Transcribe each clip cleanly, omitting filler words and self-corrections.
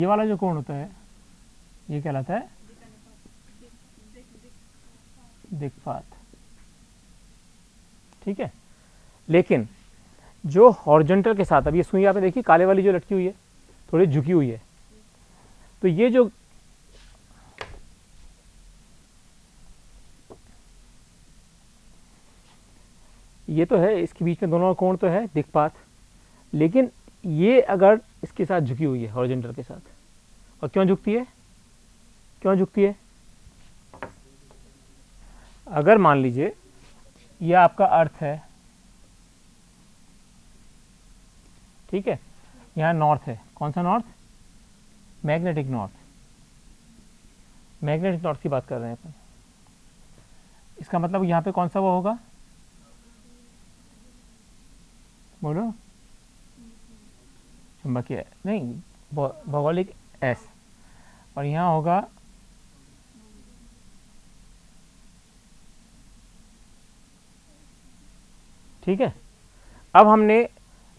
ये वाला जो कोण होता है ये कहलाता है दिक्पात, ठीक है। लेकिन जो हॉरिजॉन्टल के साथ, अब ये सुई आपने देखी काले वाली जो लटकी हुई है थोड़ी झुकी हुई है, तो ये जो ये तो है, इसके बीच में दोनों का कोण तो है दिक्पात, लेकिन ये अगर इसके साथ झुकी हुई है हॉरिजॉन्टल के साथ, और क्यों झुकती है, क्यों झुकती है? अगर मान लीजिए ये आपका अर्थ है, ठीक है, यहाँ नॉर्थ है, कौन सा north? Magnetic north, magnetic north की बात कर रहे हैं अपन। इसका मतलब यहाँ पे कौन सा वो होगा, बोलो? चुंबकीय नहीं, भौगोलिक एस, और यहाँ होगा ठीक है। अब हमने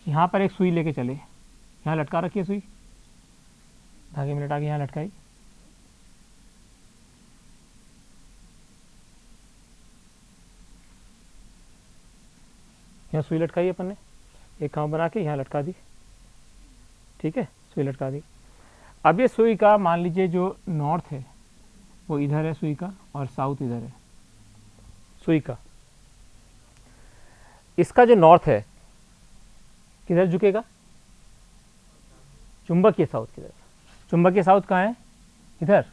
यहाँ पर एक सुई लेके चले, यहाँ लटका रखी है सुई, धागे में लटा के यहाँ लटकाई, यहाँ सुई लटकाई अपन ने, एक काम बना के यहाँ लटका दी, ठीक है, सुई लटका दी। अब ये सुई का मान लीजिए जो नॉर्थ है वो इधर है सुई का, और साउथ इधर है सुई का। इसका जो नॉर्थ है किधर झुकेगा? चुंबकीय साउथ की तरफ। चुंबकीय साउथ कहाँ है? इधर,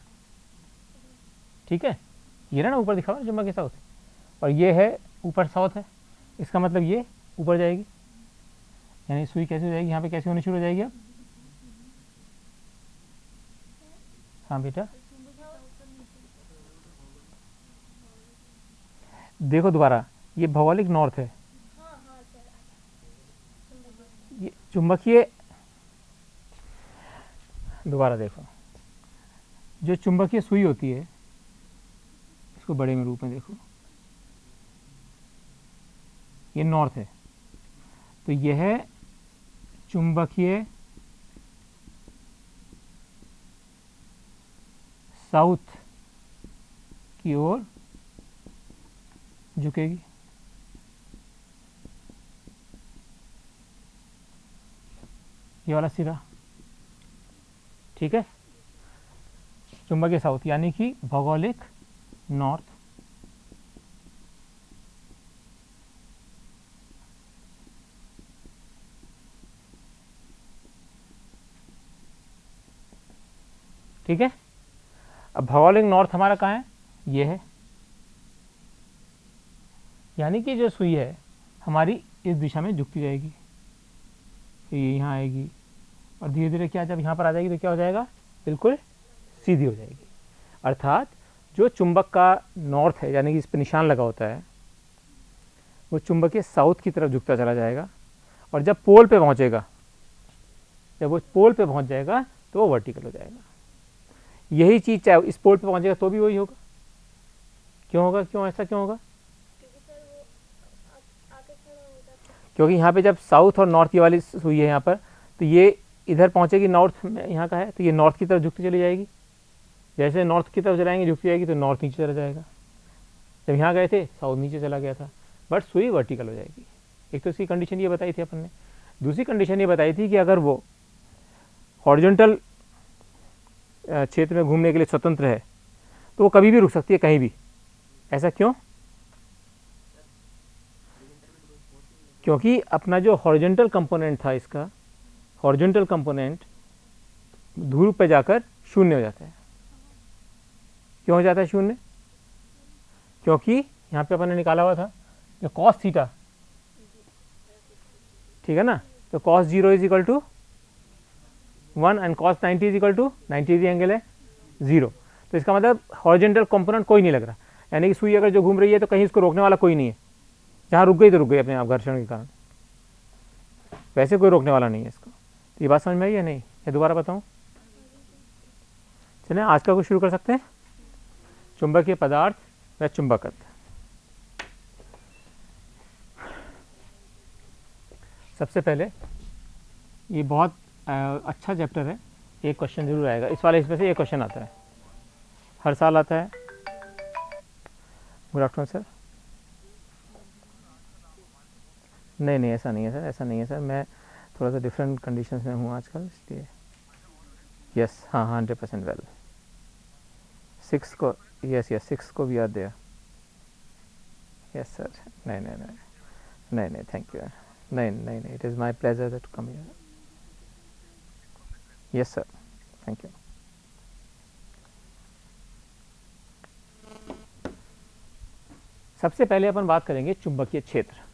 ठीक है, ये ना ऊपर दिखा हुआ चुंबकीय साउथ, और ये है ऊपर साउथ है, इसका मतलब ये ऊपर जाएगी, यानी सुई कैसे हो जाएगी, यहाँ पे कैसे होनी शुरू हो जाएगी अब? हाँ बेटा देखो दोबारा, ये भौगोलिक नॉर्थ है, ये चुंबकीय, दोबारा देखो, जो चुंबकीय सुई होती है इसको बड़े में रूप में देखो, ये नॉर्थ है, तो यह है चुंबकीय साउथ की ओर झुकेगी, ये वाला सिरा, ठीक है, चुंबकीय साउथ यानी कि भौगोलिक नॉर्थ, ठीक है। अब भौगोलिक नॉर्थ हमारा कहाँ है? ये है, यानी कि जो सुई है हमारी इस दिशा में झुकती जाएगी, फिर ये यहाँ आएगी, और धीरे धीरे क्या, जब यहाँ पर आ जाएगी तो क्या हो जाएगा, बिल्कुल सीधी हो जाएगी। अर्थात जो चुंबक का नॉर्थ है, यानी कि इस पर निशान लगा होता है, वो चुंबकीय साउथ की तरफ झुकता चला जाएगा, और जब पोल पे पहुँचेगा, जब वो पोल पे पहुँच जाएगा तो वो वर्टिकल हो जाएगा। यही चीज़ चाहे इस पोल पे पहुँचेगा तो भी वही होगा। क्यों होगा, क्यों ऐसा क्यों होगा? क्योंकि यहाँ पे जब साउथ और नॉर्थ की वाली सुई है यहाँ पर, तो ये इधर पहुँचेगी, नॉर्थ में यहाँ का है, तो ये नॉर्थ की तरफ झुकती चली जाएगी, जैसे नॉर्थ की तरफ चलाएंगे झुकती जाएगी, तो नॉर्थ नीचे चला जाएगा। जब यहाँ गए थे साउथ नीचे चला गया था, बट सुई वर्टिकल हो जाएगी। एक तो इसकी कंडीशन ये बताई थी अपन ने। दूसरी कंडीशन ये बताई थी कि अगर वो हॉरिजॉन्टल क्षेत्र में घूमने के लिए स्वतंत्र है तो वो कभी भी रुक सकती है कहीं भी। ऐसा क्यों? क्योंकि अपना जो हॉरिजॉन्टल कंपोनेंट था, इसका हॉरिजॉन्टल कंपोनेंट ध्रुव पे जाकर शून्य हो जाता है। क्यों हो जाता है शून्य? क्योंकि यहाँ पे अपन ने निकाला हुआ था जो कॉस थीटा, ठीक है ना, तो cos 0 is equal to 1 and cos 90 is equal to 90 degree angle है 0। तो इसका मतलब हॉरिजॉन्टल कंपोनेंट कोई नहीं लग रहा, यानी कि सुई अगर जो घूम रही है तो कहीं इसको रोकने वाला कोई नहीं है। जहाँ रुक गई तो रुक गई अपने आप घर्षण के कारण, वैसे कोई रोकने वाला नहीं है इसको। तो ये बात समझ में आई या नहीं, या दोबारा बताऊँ? चलिए आज का कुछ शुरू कर सकते हैं। चुंबकीय पदार्थ व चुंबकत्व। सबसे पहले ये बहुत अच्छा चैप्टर है, एक क्वेश्चन जरूर आएगा इस वाले, इसमें से एक क्वेश्चन आता है, हर साल आता है। Good afternoon sir. नहीं नहीं ऐसा नहीं है सर, ऐसा नहीं है सर, मैं थोड़ा सा डिफरेंट कंडीशंस में हूँ आजकल, इसलिए। यस हाँ हाँ 100% वेल। 6 को, यस यस 6 को we are there. Yes sir. नहीं नहीं नहीं नहीं नहीं थैंक यू। नहीं नहीं नहीं, it is my pleasure to come here. Yes sir, thank you. सबसे पहले अपन बात करेंगे चुंबकीय क्षेत्र।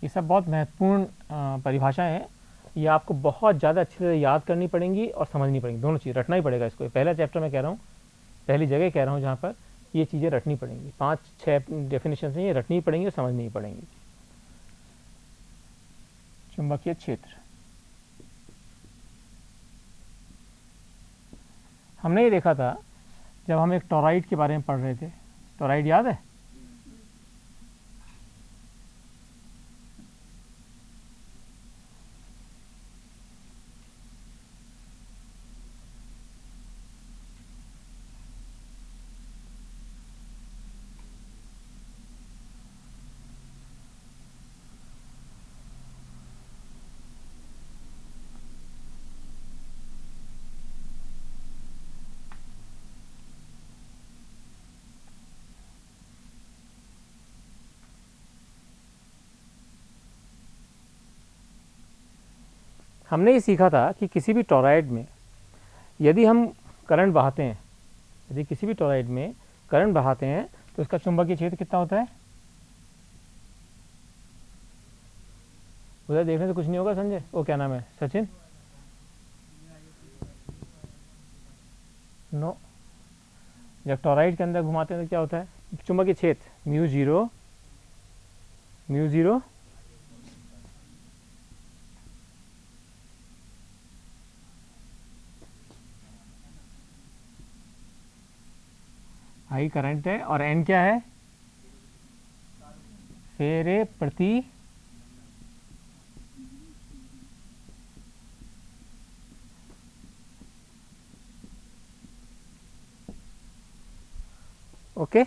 ये सब बहुत महत्वपूर्ण परिभाषाएं हैं, ये आपको बहुत ज़्यादा अच्छे से याद करनी पड़ेंगी और समझनी पड़ेंगी, दोनों चीज़ रटना ही पड़ेगा इसको। पहला चैप्टर में कह रहा हूँ, पहली जगह कह रहा हूँ जहाँ पर ये चीज़ें रटनी पड़ेंगी, 5-6 डेफिनेशन हैं, ये रटनी ही पड़ेंगी और समझनी ही पड़ेंगी। चुंबकीय क्षेत्र, हमने ये देखा था जब हम एक टॉराइड के बारे में पढ़ रहे थे। टॉराइड याद है? हमने ये सीखा था कि किसी भी टॉराइड में यदि हम करंट बहाते हैं, यदि किसी भी टॉराइड में करंट बहाते हैं तो उसका चुंबकीय क्षेत्र कितना होता है? उधर देखने से कुछ नहीं होगा संजय, वो क्या नाम है, सचिन? नो, जब टॉराइड के अंदर घुमाते हैं तो क्या होता है? चुंबकीय क्षेत्र म्यू जीरो आई करंट है और एन क्या है? फेरे प्रति ओके।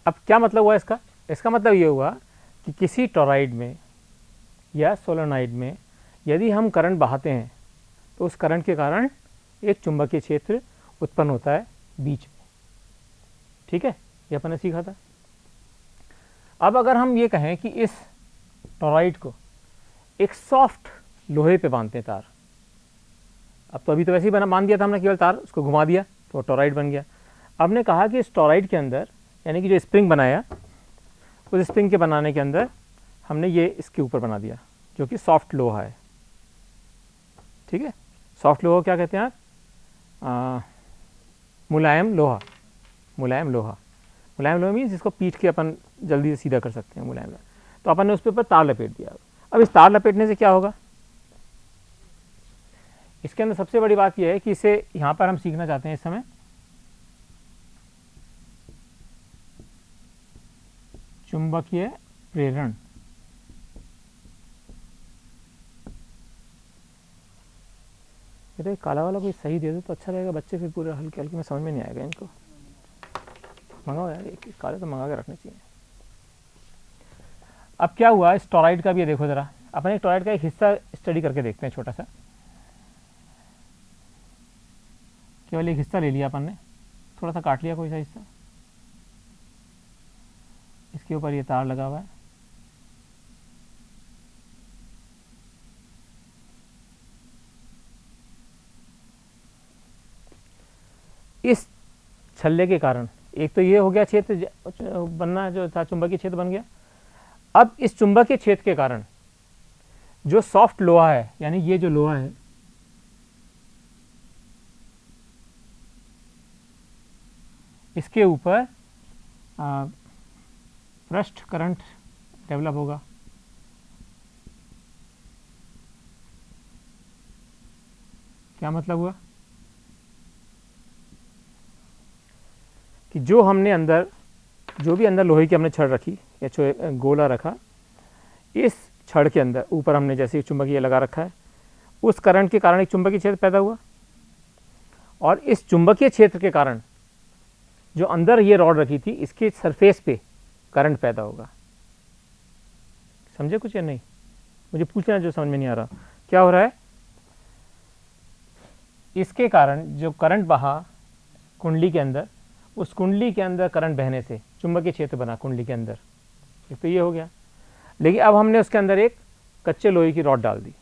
अब क्या मतलब हुआ इसका? इसका मतलब ये हुआ कि किसी टॉराइड में या सोलेनोइड में यदि हम करंट बहाते हैं तो उस करंट के कारण एक चुंबकीय क्षेत्र उत्पन्न होता है बीच में। ठीक है, ये अपन ने सीखा था। अब अगर हम ये कहें कि इस टॉराइड को एक सॉफ्ट लोहे पे बांधते हैं तार, अब तो अभी तो वैसे ही बना मान दिया था हमने, केवल तार उसको घुमा दिया तो टॉराइड बन गया। अब ने कहा कि इस टॉराइड के अंदर, यानी कि जो स्प्रिंग बनाया, उस स्प्रिंग के बनाने के अंदर हमने ये इसके ऊपर बना दिया जो कि सॉफ्ट लोहा है। ठीक है, सॉफ्ट लोहा क्या कहते हैं आप? मुलायम लोहा। मुलायम लोहा, मुलायम लोहा मीन्स जिसको पीट के अपन जल्दी से सीधा कर सकते हैं, मुलायम लोहा। तो अपन ने उस पर तार लपेट दिया। अब इस तार लपेटने से क्या होगा? इसके अंदर सबसे बड़ी बात यह है कि इसे यहाँ पर हम सीखना चाहते हैं इस समय चुंबकीय प्रेरण। ये काला वाला कोई सही दे दो तो अच्छा रहेगा, बच्चे फिर पूरे हल्के हल्के में समझ में नहीं आएगा इनको। मंगाओ यार, एक काले तो मंगा के रखने चाहिए। अब क्या हुआ इस टॉराइड का भी, ये देखो जरा, अपन एक टॉराइड का एक हिस्सा स्टडी करके देखते हैं, छोटा सा, केवल एक हिस्सा ले लिया अपन ने, थोड़ा सा काट लिया कोई सा हिस्सा, इसके ऊपर ये तार लगा हुआ है। इस छल्ले के कारण एक तो ये हो गया क्षेत्र बनना, जो था चुंबकीय क्षेत्र बन गया। अब इस चुंबकीय क्षेत्र के कारण जो सॉफ्ट लोहा है, यानी ये जो लोहा है, इसके ऊपर पृष्ठ करंट डेवलप होगा। क्या मतलब हुआ कि जो हमने अंदर जो भी अंदर लोहे की हमने छड़ रखी या गोला रखा, इस छड़ के अंदर ऊपर हमने जैसे चुंबकीय लगा रखा है, उस करंट के कारण एक चुंबकीय क्षेत्र पैदा हुआ, और इस चुंबकीय क्षेत्र के कारण जो अंदर ये रॉड रखी थी इसके सरफेस पे करंट पैदा होगा। समझे कुछ या नहीं? मुझे पूछना जो समझ में नहीं आ रहा क्या हो रहा है। इसके कारण जो करंट बहा कुंडली के अंदर, उस कुंडली के अंदर करंट बहने से चुंबकीय क्षेत्र बना कुंडली के अंदर, एक तो ये हो गया। लेकिन अब हमने उसके अंदर एक कच्चे लोहे की रॉड डाल दी,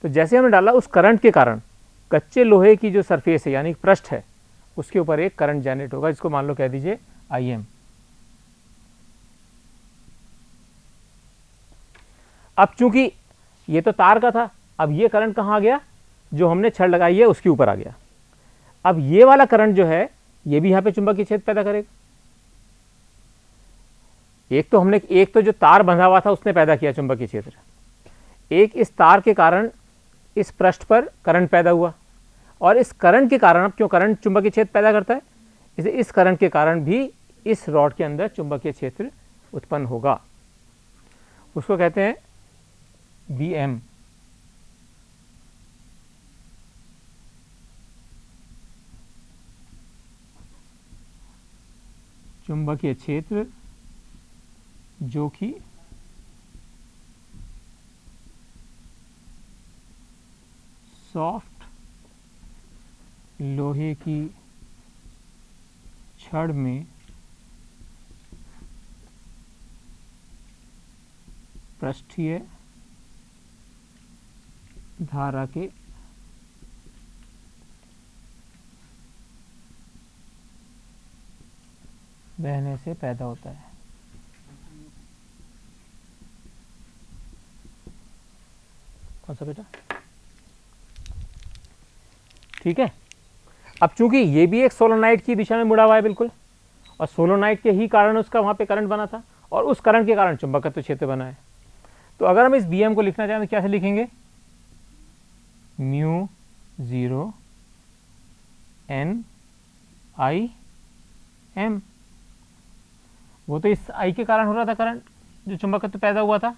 तो जैसे हमने डाला उस करंट के कारण कच्चे लोहे की जो सरफेस है यानी पृष्ठ है उसके ऊपर एक करंट जनरेट होगा, जिसको मान लो कह दीजिए IM। अब चूंकि ये तो तार का था, अब ये करंट कहाँ आ गया, जो हमने छड़ लगाई है उसके ऊपर आ गया। अब ये वाला करंट जो है ये भी यहाँ पे चुंबकीय क्षेत्र पैदा करेगा। एक तो जो तार बंधा हुआ था उसने पैदा किया चुंबकीय क्षेत्र, एक इस तार के कारण इस पृष्ठ पर करंट पैदा हुआ, और इस करंट के कारण, अब क्यों करंट चुंबकीय क्षेत्र पैदा करता है, इसे इस करंट के कारण भी इस रॉड के अंदर चुंबकीय क्षेत्र उत्पन्न होगा, उसको कहते हैं BM। चुंबकीय क्षेत्र जो कि सॉफ्ट लोहे की छड़ में पृष्ठीय धारा के बहने से पैदा होता है। कौन सा बेटा? ठीक है। अब चूंकि ये भी एक सोलोनाइट की दिशा में मुड़ा हुआ है बिल्कुल, और सोलोनाइट के ही कारण उसका वहां पे करंट बना था, और उस करंट के कारण चुंबकत्व क्षेत्र बना है। तो अगर हम इस BM को लिखना चाहें तो कैसे लिखेंगे? Mu 0 N I M। वो तो इस I के कारण हो रहा था करंट, जो चुंबकत्व पैदा हुआ था।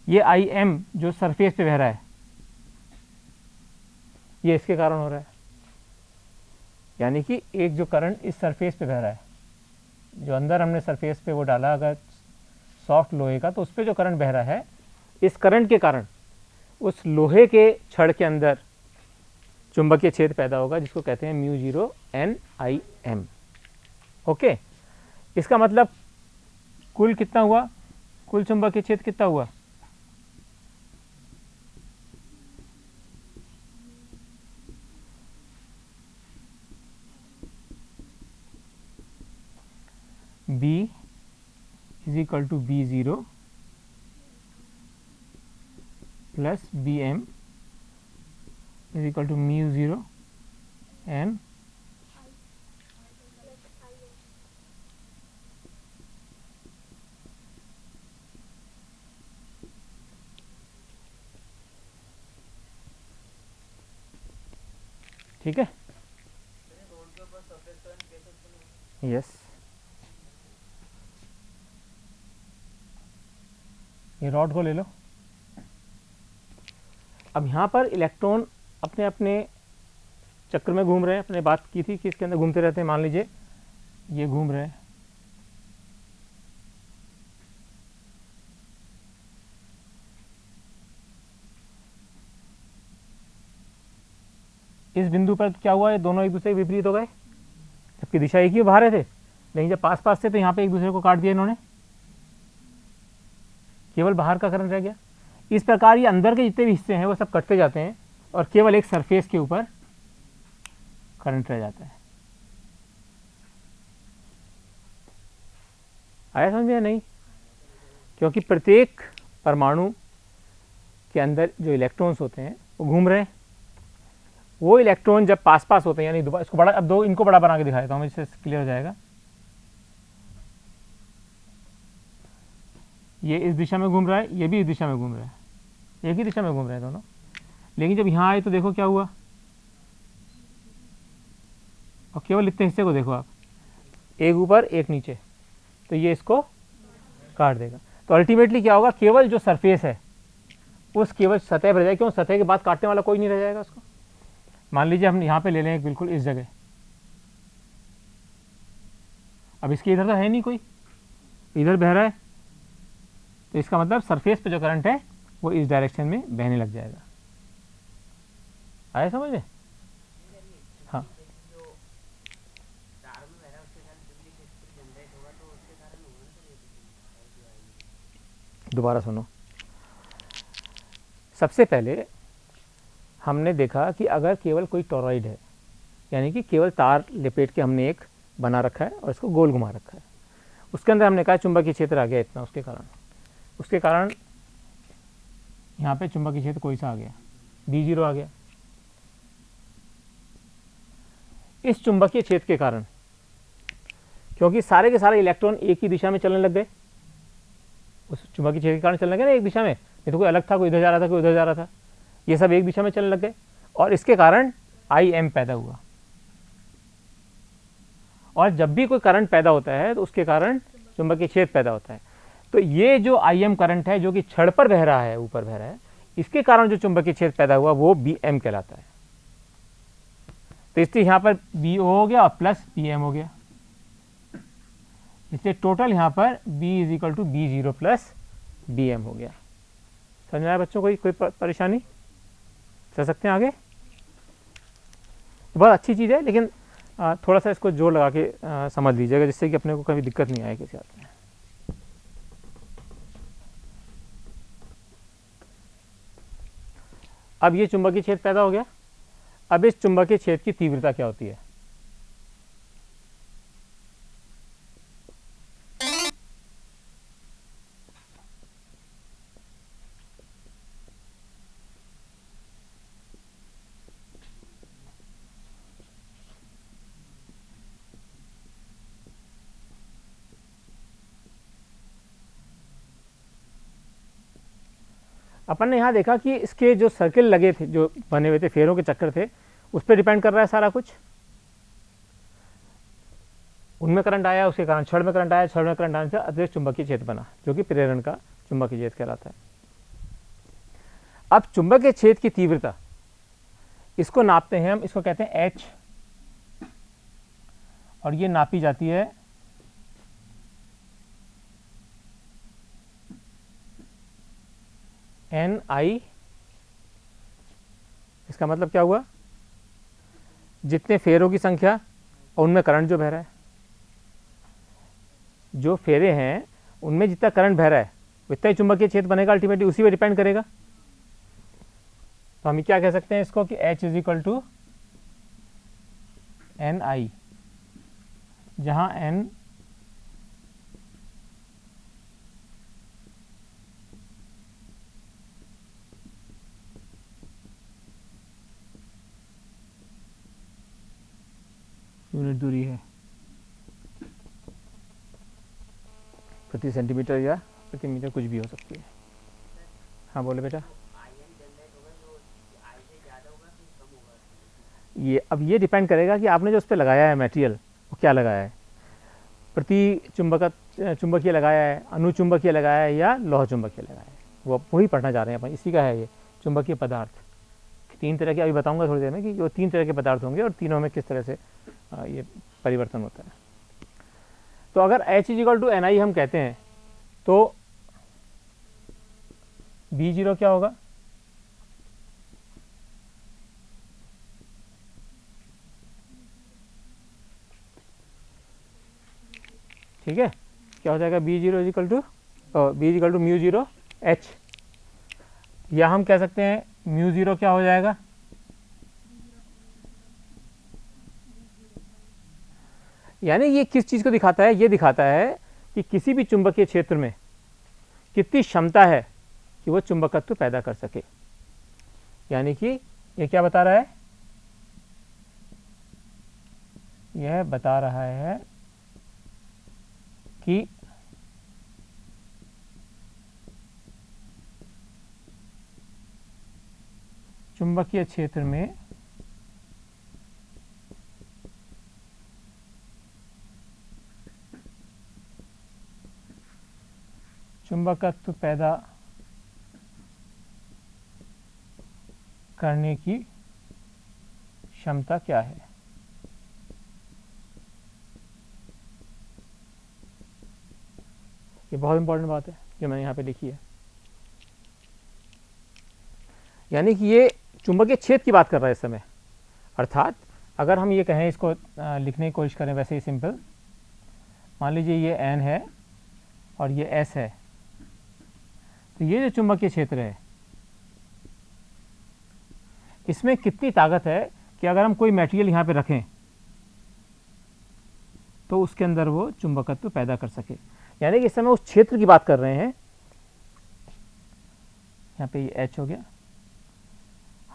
ये IM जो सरफेस पे बह रहा है ये इसके कारण हो रहा है, यानी कि एक जो करंट इस सरफेस पे बह रहा है, जो अंदर हमने सरफेस पे वो डाला अगर सॉफ्ट लोहे का, तो उस पर जो करंट बह रहा है, इस करंट के कारण उस लोहे के छड़ के अंदर चुंबकीय क्षेत्र पैदा होगा, जिसको कहते हैं mu 0 N I M। Okay, इसका मतलब कुल कितना हुआ, कुल चुंबकीय क्षेत्र कितना हुआ? B is equal to B0 plus BM is equal to mu 0 N ठीक है। यस, ये रॉड को ले लो। अब यहाँ पर इलेक्ट्रॉन अपने अपने चक्र में घूम रहे हैं। अपने बात की थी कि इसके अंदर घूमते रहते हैं। मान लीजिए ये घूम रहे हैं, इस बिंदु पर क्या हुआ, ये दोनों एक दूसरे के विपरीत हो गए, जबकि दिशा एक ही बाहर थे, लेकिन जब पास पास थे तो यहाँ पे एक दूसरे को काट दिया इन्होंने, केवल बाहर का करंट रह गया। इस प्रकार ये अंदर के जितने भी हिस्से हैं वो सब कटते जाते हैं और केवल एक सरफेस के ऊपर करंट रह जाता है। आया समझ में या नहीं? क्योंकि प्रत्येक परमाणु के अंदर जो इलेक्ट्रॉन्स होते हैं वो घूम रहे हैं। वो इलेक्ट्रॉन जब पास पास होते हैं, यानी इसको बड़ा, अब इनको बड़ा बना के दिखा देता हूँ, इससे क्लियर हो जाएगा। ये इस दिशा में घूम रहा है, ये भी इस दिशा में घूम रहा है, एक ही दिशा में घूम रहे हैं दोनों। लेकिन जब यहाँ आए तो देखो क्या हुआ, और केवल इतने हिस्से को देखो आप, एक ऊपर एक नीचे, तो ये इसको काट देगा। तो अल्टीमेटली क्या होगा, केवल जो सरफेस है उस केवल सतह पर रह जाएगा, क्यों, सतह के बाद काटने वाला कोई नहीं रह जाएगा उसको। मान लीजिए हम यहाँ पे ले लें बिल्कुल इस जगह, अब इसके इधर तो है नहीं कोई, इधर बह रहा है, तो इसका मतलब सरफेस पे जो करंट है वो इस डायरेक्शन में बहने लग जाएगा। आया समझ में? हाँ, दोबारा सुनो। सबसे पहले हमने देखा कि अगर केवल कोई टॉरॉइड है, यानी कि केवल तार लपेट के हमने एक बना रखा है और इसको गोल घुमा रखा है, उसके अंदर हमने कहा चुंबकीय क्षेत्र आ गया इतना, उसके कारण यहाँ पे चुंबकीय क्षेत्र कोई सा आ गया, B0 आ गया। इस चुंबकीय क्षेत्र के कारण, क्योंकि सारे के सारे इलेक्ट्रॉन एक ही दिशा में चलने लग गए, उस चुंबकीय क्षेत्र के कारण चलने लगे ना एक दिशा में, नहीं तो कोई अलग था, कोई इधर जा रहा था, कोई उधर जा रहा था, ये सब एक दिशा में चलने लग गए, और इसके कारण IM पैदा हुआ। और जब भी कोई करंट पैदा होता है तो उसके कारण चुंबकीय क्षेत्र पैदा होता है। तो ये जो IM करंट है जो कि छड़ पर बह रहा है, ऊपर बह रहा है, इसके कारण जो चुंबकीय क्षेत्र पैदा हुआ वो BM कहलाता है। तो इसलिए यहाँ पर BO हो गया और प्लस BM हो गया, इसलिए टोटल यहाँ पर B = B0 प्लस BM हो गया। समझ में आया बच्चों? कोई परेशानी? चल सकते हैं आगे? बहुत अच्छी चीज़ है, लेकिन थोड़ा सा इसको जोर लगा के समझ लीजिएगा, जिससे कि अपने को कभी दिक्कत नहीं आए किसी हाथ में। अब ये चुंबकीय क्षेत्र पैदा हो गया। अब इस चुंबकीय क्षेत्र की तीव्रता क्या होती है? अपन ने यहाँ देखा कि इसके जो सर्किल लगे थे, जो बने हुए थे, फेरों के चक्कर थे, उस पर डिपेंड कर रहा है सारा कुछ। उनमें करंट आया, उसके कारण छड़ में करंट आया, छड़ में करंट आने से अतिरिक्त चुंबकीय क्षेत्र बना, जो कि प्रेरण का चुंबकीय क्षेत्र कहलाता है। अब चुंबकीय क्षेत्र की तीव्रता, इसको नापते हैं हम, इसको कहते हैं H, और ये नापी जाती है NI। इसका मतलब क्या हुआ, जितने फेरों की संख्या और उनमें करंट जो बह रहा है, जो फेरे हैं उनमें जितना करंट बह रहा है उतना ही चुंबकीय क्षेत्र बनेगा, अल्टीमेटली उसी पे डिपेंड करेगा। तो हम क्या कह सकते हैं इसको कि H = NI, जहां N यूनिट दूरी है प्रति सेंटीमीटर या प्रति मीटर, कुछ भी हो सकती है। हाँ बोले बेटा। ये अब ये डिपेंड करेगा कि आपने जो उस पर लगाया है मटेरियल वो क्या लगाया है, प्रति चुंबकीय लगाया है, अनुचुंबकीय लगाया है या लोह चुंबकीय लगाया है, वो वही पढ़ना चाह रहे हैं अपन। इसी का है ये चुंबकीय पदार्थ। 3 तरह के अभी बताऊंगा थोड़ी देर में कि वो 3 तरह के पदार्थ होंगे और तीनों में किस तरह से ये परिवर्तन होता है। तो अगर H = NI हम कहते हैं तो B0 क्या होगा, ठीक है, क्या हो जाएगा, B0 = μ0 H, या हम कह सकते हैं μ0 क्या हो जाएगा, यानी ये किस चीज़ को दिखाता है, ये दिखाता है कि किसी भी चुंबकीय क्षेत्र में कितनी क्षमता है कि वो चुंबकत्व पैदा कर सके। यानी कि ये क्या बता रहा है, यह बता रहा है कि चुंबकीय क्षेत्र में चुंबकत्व पैदा करने की क्षमता क्या है? ये बहुत इंपॉर्टेंट बात है जो मैंने यहाँ पे लिखी है, यानी कि ये चुंबकीय क्षेत्र की बात कर रहा है इस समय। अर्थात अगर हम ये कहें, इसको लिखने की कोशिश करें वैसे ही सिंपल, मान लीजिए ये n है और ये s है, तो ये जो चुंबकीय क्षेत्र है इसमें कितनी ताकत है कि अगर हम कोई मटेरियल यहाँ पे रखें तो उसके अंदर वो चुंबकत्व पैदा कर सके। यानी कि इस समय उस क्षेत्र की बात कर रहे हैं। यहाँ पे ये H हो गया,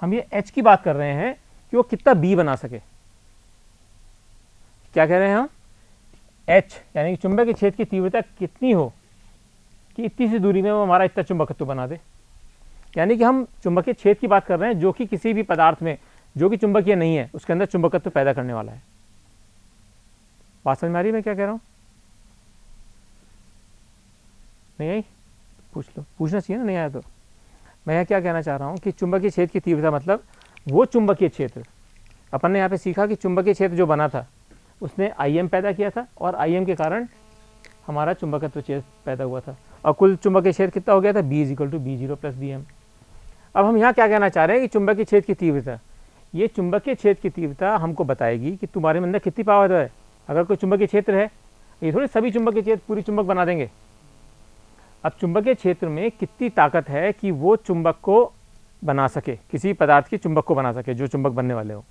हम ये H की बात कर रहे हैं कि वो कितना B बना सके। क्या कह रहे हैं हम? H यानी कि चुंबकीय क्षेत्र की तीव्रता कितनी हो कि इतनी सी दूरी में वो हमारा इतना चुंबकत्व बना दे। यानी कि हम चुंबकीय क्षेत्र की बात कर रहे हैं जो कि किसी भी पदार्थ में जो कि चुंबकीय नहीं है उसके अंदर चुंबकत्व पैदा करने वाला है। बात समझ में आ रही है मैं क्या कह रहा हूं? नहीं आई? पूछ लो, पूछना चाहिए ना, नहीं आया तो। मैं यहाँ क्या कहना चाह रहा हूँ कि चुंबकीय क्षेत्र की तीव्रता मतलब वो चुंबकीय क्षेत्र, अपन ने यहाँ पे सीखा कि चुंबकीय क्षेत्र जो बना था उसने Im पैदा किया था और Im के कारण हमारा चुंबकत्व क्षेत्र पैदा हुआ था, और कुल चुंबकीय क्षेत्र कितना हो गया था? B = B0 + Bm। अब हम यहाँ क्या कहना चाह रहे हैं कि चुंबकीय क्षेत्र की तीव्रता, ये चुंबकीय क्षेत्र की तीव्रता हमको बताएगी कि तुम्हारे अंदर कितनी पावर है। अगर कोई चुंबकीय क्षेत्र है, ये थोड़ी सभी चुंबकीय क्षेत्र पूरी चुंबक बना देंगे। अब चुंबकीय क्षेत्र में कितनी ताकत है कि वो चुंबक को बना सके, किसी पदार्थ के चुंबक को बना सके जो चुंबक बनने वाले हो।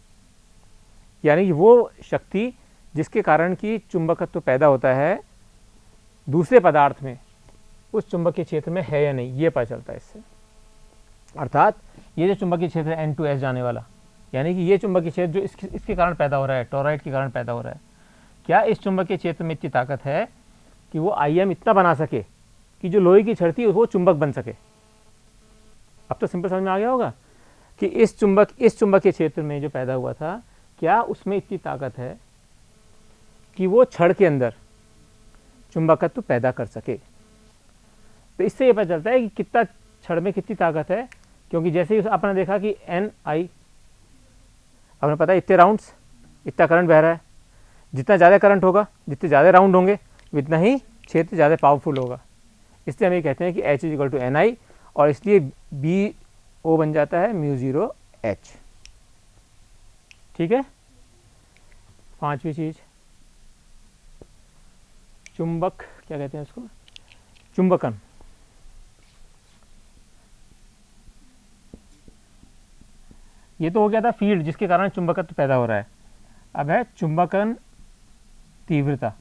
यानी कि वो शक्ति जिसके कारण कि चुंबकत्व पैदा होता है दूसरे पदार्थ में, उस चुंबकीय क्षेत्र में है या नहीं, ये पता चलता है इससे। अर्थात ये जो चुंबकीय क्षेत्र है N2S जाने वाला, यानी कि ये चुंबकीय क्षेत्र जो इसके कारण पैदा हो रहा है, टोरॉइड के कारण पैदा हो रहा है, क्या इस चुंबकीय क्षेत्र में इतनी ताकत है कि वो Im इतना बना सके कि जो लोहे की छड़ थी वो चुंबक बन सके। अब तो सिंपल समझ में आ गया होगा कि इस चुंबकीय क्षेत्र में जो पैदा हुआ था, क्या उसमें इतनी ताकत है कि वो छड़ के अंदर चुंबकत्व पैदा कर सके। तो इससे ये पता चलता है कि कितना छड़ में कितनी ताकत है, क्योंकि जैसे ही आपने देखा कि Ni, आपने पता है इतने राउंड्स इतना करंट बह रहा है, जितना ज़्यादा करंट होगा, जितने ज़्यादा राउंड होंगे उतना ही क्षेत्र ज़्यादा पावरफुल होगा। इसलिए हम ये कहते हैं कि H = Ni, और इसलिए BO बन जाता है μ0H। ठीक है। पांचवी चीज, चुंबक, क्या कहते हैं उसको? चुंबकन। ये तो हो गया था फील्ड जिसके कारण चुंबकत्व पैदा हो रहा है। अब है चुंबकन तीव्रता।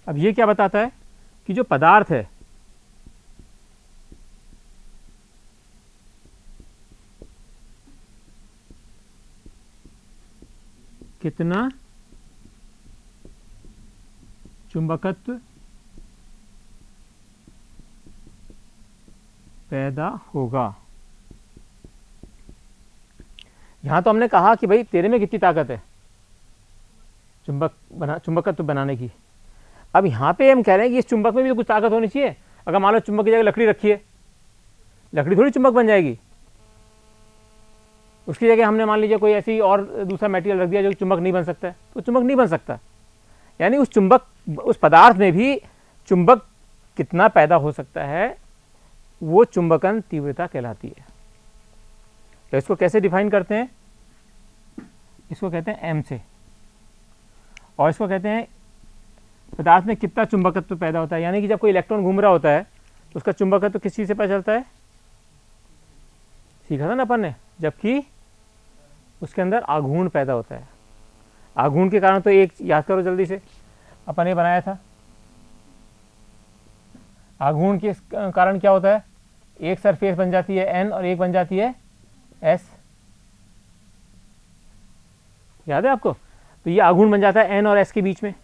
अब ये क्या बताता है कि जो पदार्थ है कितना चुंबकत्व पैदा होगा। यहां तो हमने कहा कि भाई तेरे में कितनी ताकत है चुंबकत्व बनाने की। अब यहां पे हम कह रहे हैं कि इस चुंबक में भी तो कुछ ताकत होनी चाहिए। अगर मान लो चुंबक की जगह लकड़ी रखी है, लकड़ी थोड़ी चुंबक बन जाएगी। उसकी जगह हमने मान लीजिए कोई ऐसी और दूसरा मटेरियल रख दिया जो चुंबक नहीं बन सकता है, तो चुंबक नहीं बन सकता। यानी उस चुंबक, उस पदार्थ में भी चुंबक कितना पैदा हो सकता है, वो चुंबकन तीव्रता कहलाती है। तो इसको कैसे डिफाइन करते हैं? इसको कहते हैं m से, और इसको कहते हैं पदार्थ में कितना चुंबकत्व पैदा होता है। यानी कि जब कोई इलेक्ट्रॉन घूम रहा होता है तो उसका चुंबकत्व किस चीज से पता चलता है? सीखा था ना अपन ने, जबकि उसके अंदर आघूर्ण पैदा होता है। आघूर्ण के कारण तो एक याद करो जल्दी से, अपन ने बनाया था। आघूर्ण के कारण क्या होता है? एक सरफेस बन जाती है N और एक बन जाती है S। याद है आपको? तो ये आघूर्ण बन जाता है N और S के बीच में।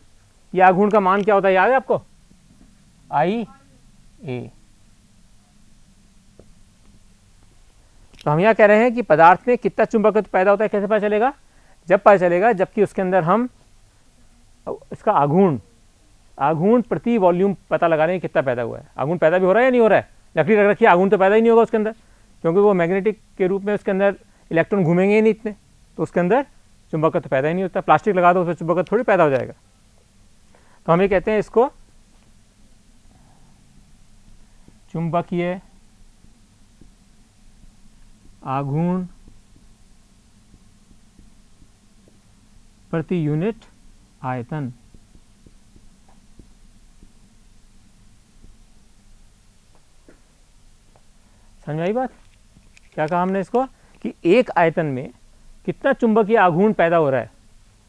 ये आघूर्ण का मान क्या होता है, याद है आपको? IA। तो हम यह कह रहे हैं कि पदार्थ में कितना चुंबकत्व पैदा होता है, कैसे पता चलेगा? जब पता चलेगा जबकि उसके अंदर हम उसका आघूर्ण प्रति वॉल्यूम पता लगा रहे हैं कितना पैदा हुआ है। आघूर्ण पैदा भी हो रहा है या नहीं हो रहा है? लकड़ी रख रखी है, आघूर्ण तो पैदा ही नहीं होगा उसके अंदर, क्योंकि वो मैग्नेटिक के रूप में उसके अंदर इलेक्ट्रॉन घूमेंगे ही नहीं इतने, तो उसके अंदर चुंबकत्व पैदा ही नहीं होता। प्लास्टिक लगा दो उसमें चुंबकत्व थोड़ी पैदा हो जाएगा। तो हम ये कहते हैं इसको चुंबकीय आघूर्ण प्रति यूनिट आयतन। समझ आई बात? क्या कहा हमने इसको कि एक आयतन में कितना चुंबकीय आघूर्ण पैदा हो रहा है,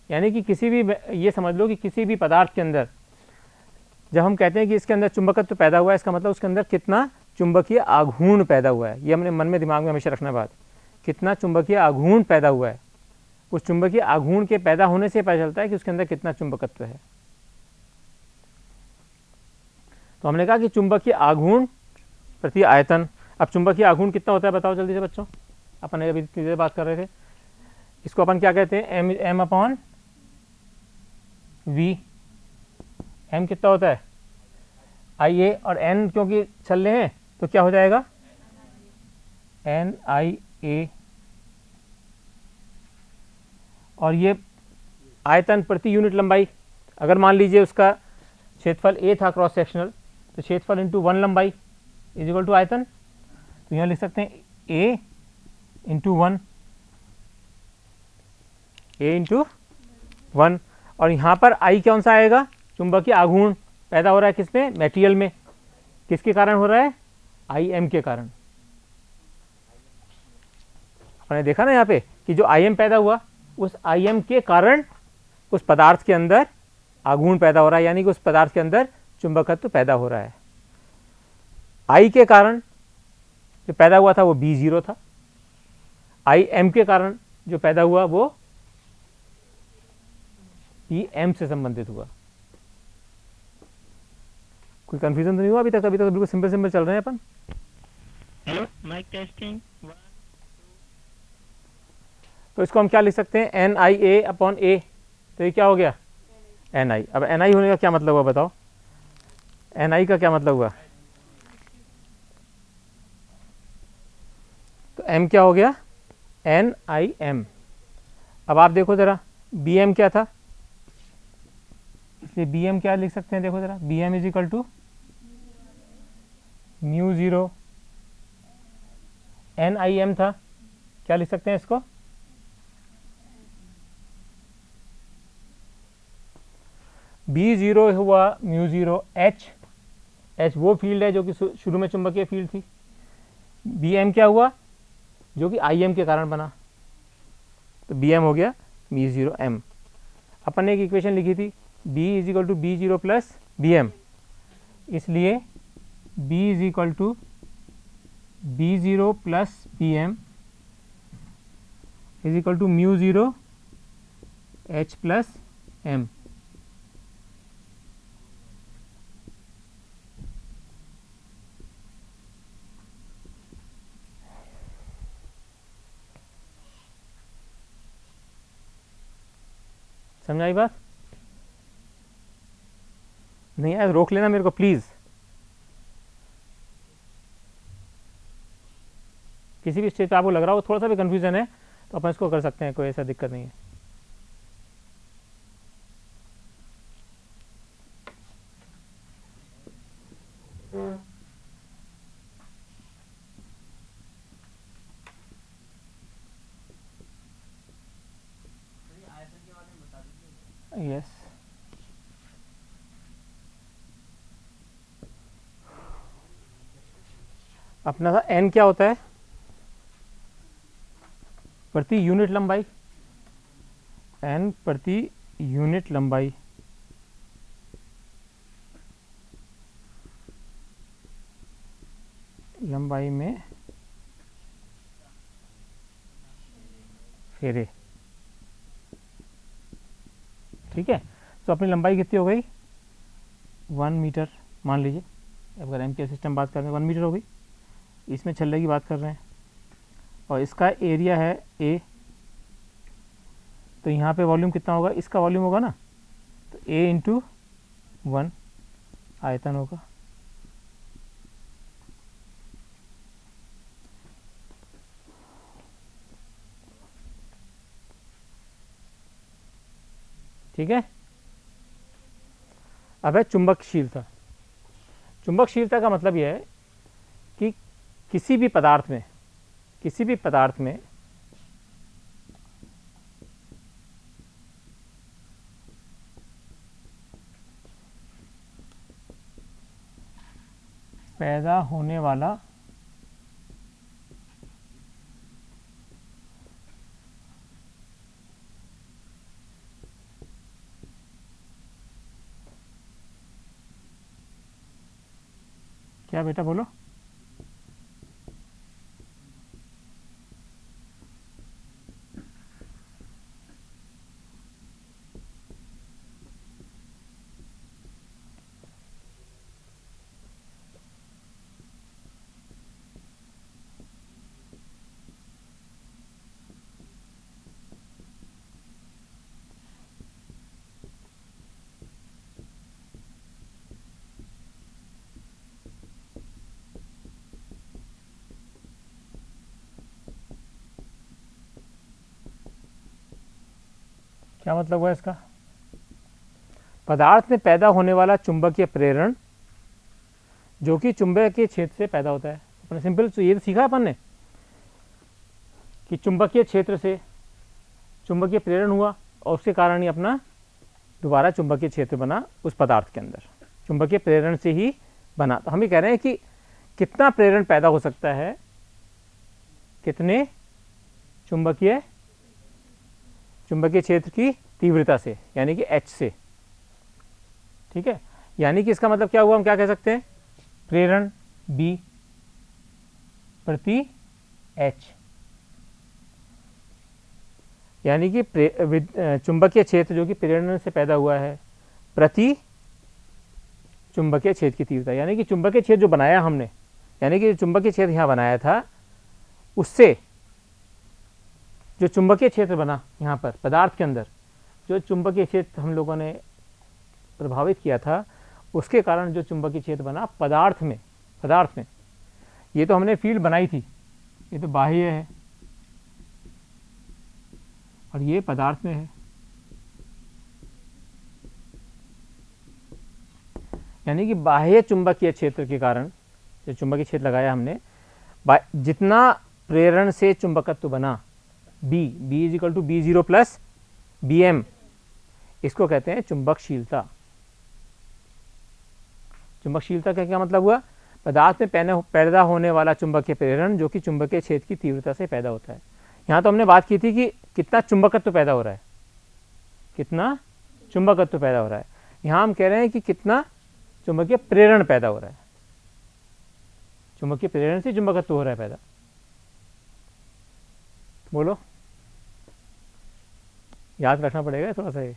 यानी कि किसी भी, ये समझ लो कि किसी भी पदार्थ के अंदर जब हम कहते हैं कि इसके अंदर चुंबकत्व पैदा हुआ है, इसका मतलब उसके अंदर कितना चुंबकीय आघूर्ण पैदा हुआ है। ये हमने मन में दिमाग में हमेशा रखना बात, कितना चुंबकीय आघूर्ण पैदा हुआ है। उस चुंबकीय आघूर्ण के पैदा होने से पता चलता है कि उसके अंदर कितना चुंबकत्व है। तो हमने कहा कि चुंबकीय आघूर्ण प्रति आयतन। अब चुंबकीय आघूर्ण कितना होता है बताओ जल्दी से बच्चों, अपन अभी इतनी देर बात कर रहे थे। इसको अपन क्या कहते हैं? M upon we. एम कितना होता है? आई ए, और एन क्योंकि चल रहे हैं तो क्या हो जाएगा? एन आई ए। और ये आयतन प्रति यूनिट लंबाई। अगर मान लीजिए उसका क्षेत्रफल ए था क्रॉस सेक्शनल, तो क्षेत्रफल इंटू 1 लंबाई इज इक्वल टू आयतन। तो यहाँ लिख सकते हैं ए इंटू 1, ए इंटू 1। और यहाँ पर आई कौन सा आएगा? चुंबकीय आघूर्ण पैदा हो रहा है किसमें? मटेरियल में। किसके कारण हो रहा है? आई एम के कारण। आपने देखा ना यहाँ पे कि जो आई एम पैदा हुआ, उस आई एम के कारण उस पदार्थ के अंदर आघूर्ण पैदा हो रहा है, यानी कि उस पदार्थ के अंदर चुंबकत्व पैदा हो रहा है। आई के कारण जो पैदा हुआ था वो B0 था, आई एम के कारण जो पैदा हुआ वो PM से संबंधित हुआ। कोई कंफ्यूजन तो नहीं हुआ अभी तक? अभी तक बिल्कुल सिंपल सिंपल चल रहे हैं अपन। Hello mic testing. तो इसको हम क्या लिख सकते हैं? एन आई ए अपॉन ए। तो ये क्या हो गया? एन आई। अब एन आई होने का क्या मतलब हुआ बताओ? एन आई का क्या मतलब हुआ? तो एम क्या हो गया? N I M. अब आप देखो जरा, बी एम क्या था? इसलिए बी एम क्या लिख सकते हैं? देखो जरा, B M is equal to mu 0 N I M था, क्या लिख सकते हैं इसको? B0 हुआ म्यू 0 एच। एच वो फील्ड है जो कि शुरू में चुंबकीय फील्ड थी। बी एम क्या हुआ? जो कि आई एम के कारण बना, तो बी एम हो गया म्यू 0 एम। अपन ने एक इक्वेशन लिखी थी, B is equal to B0 plus B M, इसलिए B is equal to B0 plus B M is equal to mu 0 H plus M. समझ आई बात? नहीं आया रोक लेना मेरे को प्लीज। किसी भी स्टेज पे आपको लग रहा हो थोड़ा सा भी कंफ्यूजन है तो अपन इसको कर सकते हैं, कोई ऐसा दिक्कत नहीं है। यस, अपना था एन क्या होता है? प्रति यूनिट लंबाई। एन प्रति यूनिट लंबाई। लंबाई में फेरे। ठीक है, तो अपनी लंबाई कितनी हो गई? 1 मीटर मान लीजिए। अगर एम के सिस्टम बात कर रहे हैं 1 मीटर हो गई। इसमें छल्ले की बात कर रहे हैं और इसका एरिया है ए, तो यहाँ पे वॉल्यूम कितना होगा? इसका वॉल्यूम होगा ना, तो a इंटू 1 आयतन होगा। ठीक है। अब है चुंबकशीलता। चुंबकशीलता का मतलब यह है कि किसी भी पदार्थ में पैदा होने वाला क्या बेटा बोलो? क्या मतलब हुआ इसका? पदार्थ में पैदा होने वाला चुंबकीय प्रेरण जो कि चुंबकीय क्षेत्र से पैदा होता है। अपने सिंपल तो ये सीखा अपन ने कि चुंबकीय क्षेत्र से चुंबकीय प्रेरण हुआ और उसके कारण ही अपना दोबारा चुंबकीय क्षेत्र बना उस पदार्थ के अंदर, चुंबकीय प्रेरण से ही बना। तो हम ये कह रहे हैं कि कितना प्रेरण पैदा हो सकता है, कितने चुंबकीय क्षेत्र की तीव्रता से, यानी कि H से। ठीक है, यानी कि इसका मतलब क्या हुआ, हम क्या कह सकते हैं, प्रेरण B प्रति H, यानी कि चुंबकीय क्षेत्र जो कि प्रेरण से पैदा हुआ है प्रति चुंबकीय क्षेत्र की तीव्रता, यानी कि चुंबकीय क्षेत्र जो बनाया हमने, यानी कि चुंबकीय क्षेत्र यहाँ बनाया था, उससे जो चुंबकीय क्षेत्र बना यहाँ पर पदार्थ के अंदर, जो चुंबकीय क्षेत्र हम लोगों ने प्रभावित किया था, उसके कारण जो चुंबकीय क्षेत्र बना पदार्थ में, ये तो हमने फील्ड बनाई थी, ये तो बाह्य है और ये पदार्थ में है। यानी कि बाह्य चुंबकीय क्षेत्र के कारण जो चुंबकीय क्षेत्र लगाया हमने, जितना प्रेरण से चुंबकत्व बना B is equal to B0 plus BM, इसको कहते हैं चुंबकशीलता। चुंबकशीलता का क्या मतलब हुआ, पदार्थ में पैदा होने वाला चुंबकीय प्रेरण जो कि चुंबकीय क्षेत्र की तीव्रता से पैदा होता है। यहाँ तो हमने बात की थी कि कितना चुंबकत्व पैदा हो रहा है, कितना चुंबकत्व पैदा हो रहा है। यहाँ हम कह रहे हैं कि कितना चुंबकीय प्रेरण पैदा हो रहा है, चुंबकीय प्रेरण से चुंबकत्व हो रहा है पैदा। बोलो, याद रखना पड़ेगा थोड़ा सा ये,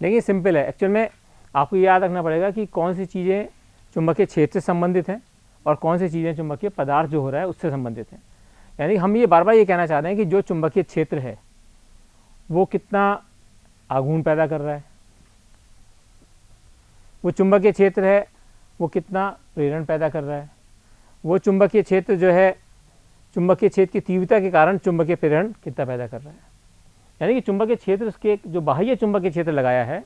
लेकिन सिंपल है। एक्चुअल में आपको याद रखना पड़ेगा कि कौन सी चीज़ें चुंबकीय क्षेत्र से संबंधित हैं और कौन सी चीज़ें चुंबकीय पदार्थ जो हो रहा है उससे संबंधित हैं। यानी हम ये बार बार ये कहना चाहते हैं कि जो चुंबकीय क्षेत्र है वो कितना आघूर्ण पैदा कर रहा है, वो चुंबकीय क्षेत्र है वो कितना प्रेरण पैदा कर रहा है, वो चुंबकीय क्षेत्र जो है चुंबकीय क्षेत्र की तीव्रता के कारण चुंबकीय प्रेरण कितना पैदा कर रहा है। यानी कि चुंबकीय क्षेत्र उसके जो बाह्य चुंबकीय क्षेत्र लगाया है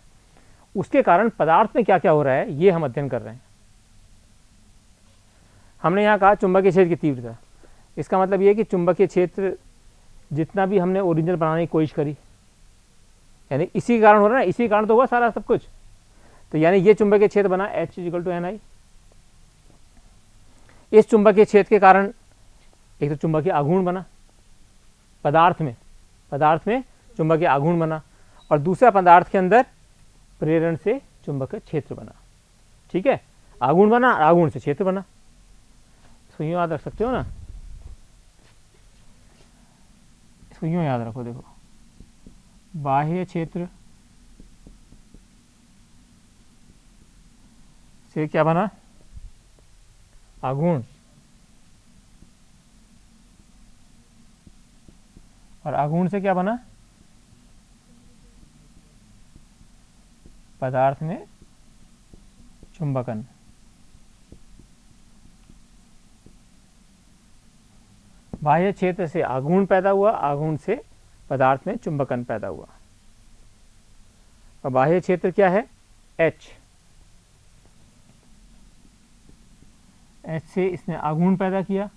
उसके कारण पदार्थ में क्या क्या हो रहा है ये हम अध्ययन कर रहे हैं। हमने यहाँ कहा चुंबकीय क्षेत्र की तीव्रता, इसका मतलब ये कि चुंबकीय क्षेत्र जितना भी हमने ओरिजिनल बनाने की कोशिश करी, यानी इसी कारण हो रहा है, इसी कारण तो हुआ सारा सब कुछ। तो यानी ये चुंबकीय क्षेत्र बना H = Ni। इस चुंबकीय क्षेत्र के कारण एक तो चुंबकीय आघूर्ण बना पदार्थ में चुंबकीय आघूर्ण बना, और दूसरा पदार्थ के अंदर प्रेरण से चुंबकीय क्षेत्र बना। ठीक है, आघूर्ण बना, आघूर्ण से क्षेत्र बना। इसको यूँ याद रख सकते हो ना, इसको यूँ याद रखो, देखो बाह्य क्षेत्र से क्या बना, आघूर्ण, और आघूर्ण से क्या बना, पदार्थ में चुंबकन। बाह्य क्षेत्र से आघूर्ण पैदा हुआ, आघूर्ण से पदार्थ में चुंबकन पैदा हुआ। और बाह्य क्षेत्र क्या है? H। H से इसने आघूर्ण पैदा किया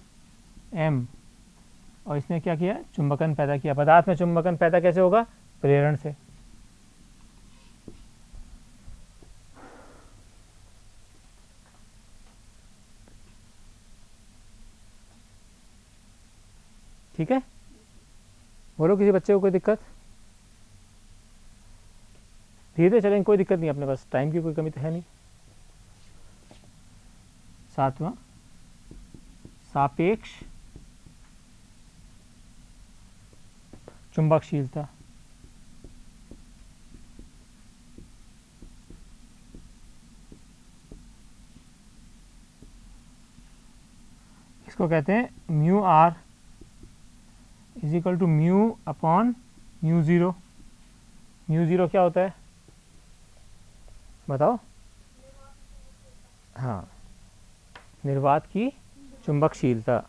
M, और इसने क्या किया? चुंबकन पैदा किया। पदार्थ में चुंबकन पैदा कैसे होगा? प्रेरण से। ठीक है, बोलो किसी बच्चे को कोई दिक्कत? धीरे धीरे चलेंगे, कोई दिक्कत नहीं, अपने पास टाइम की कोई कमी तो है नहीं। 7वां, सापेक्ष चुंबकशीलता। इसको कहते हैं mu R is equal to mu upon mu zero. Mu zero क्या होता है बताओ? हाँ, निर्वात की चुंबकशीलता।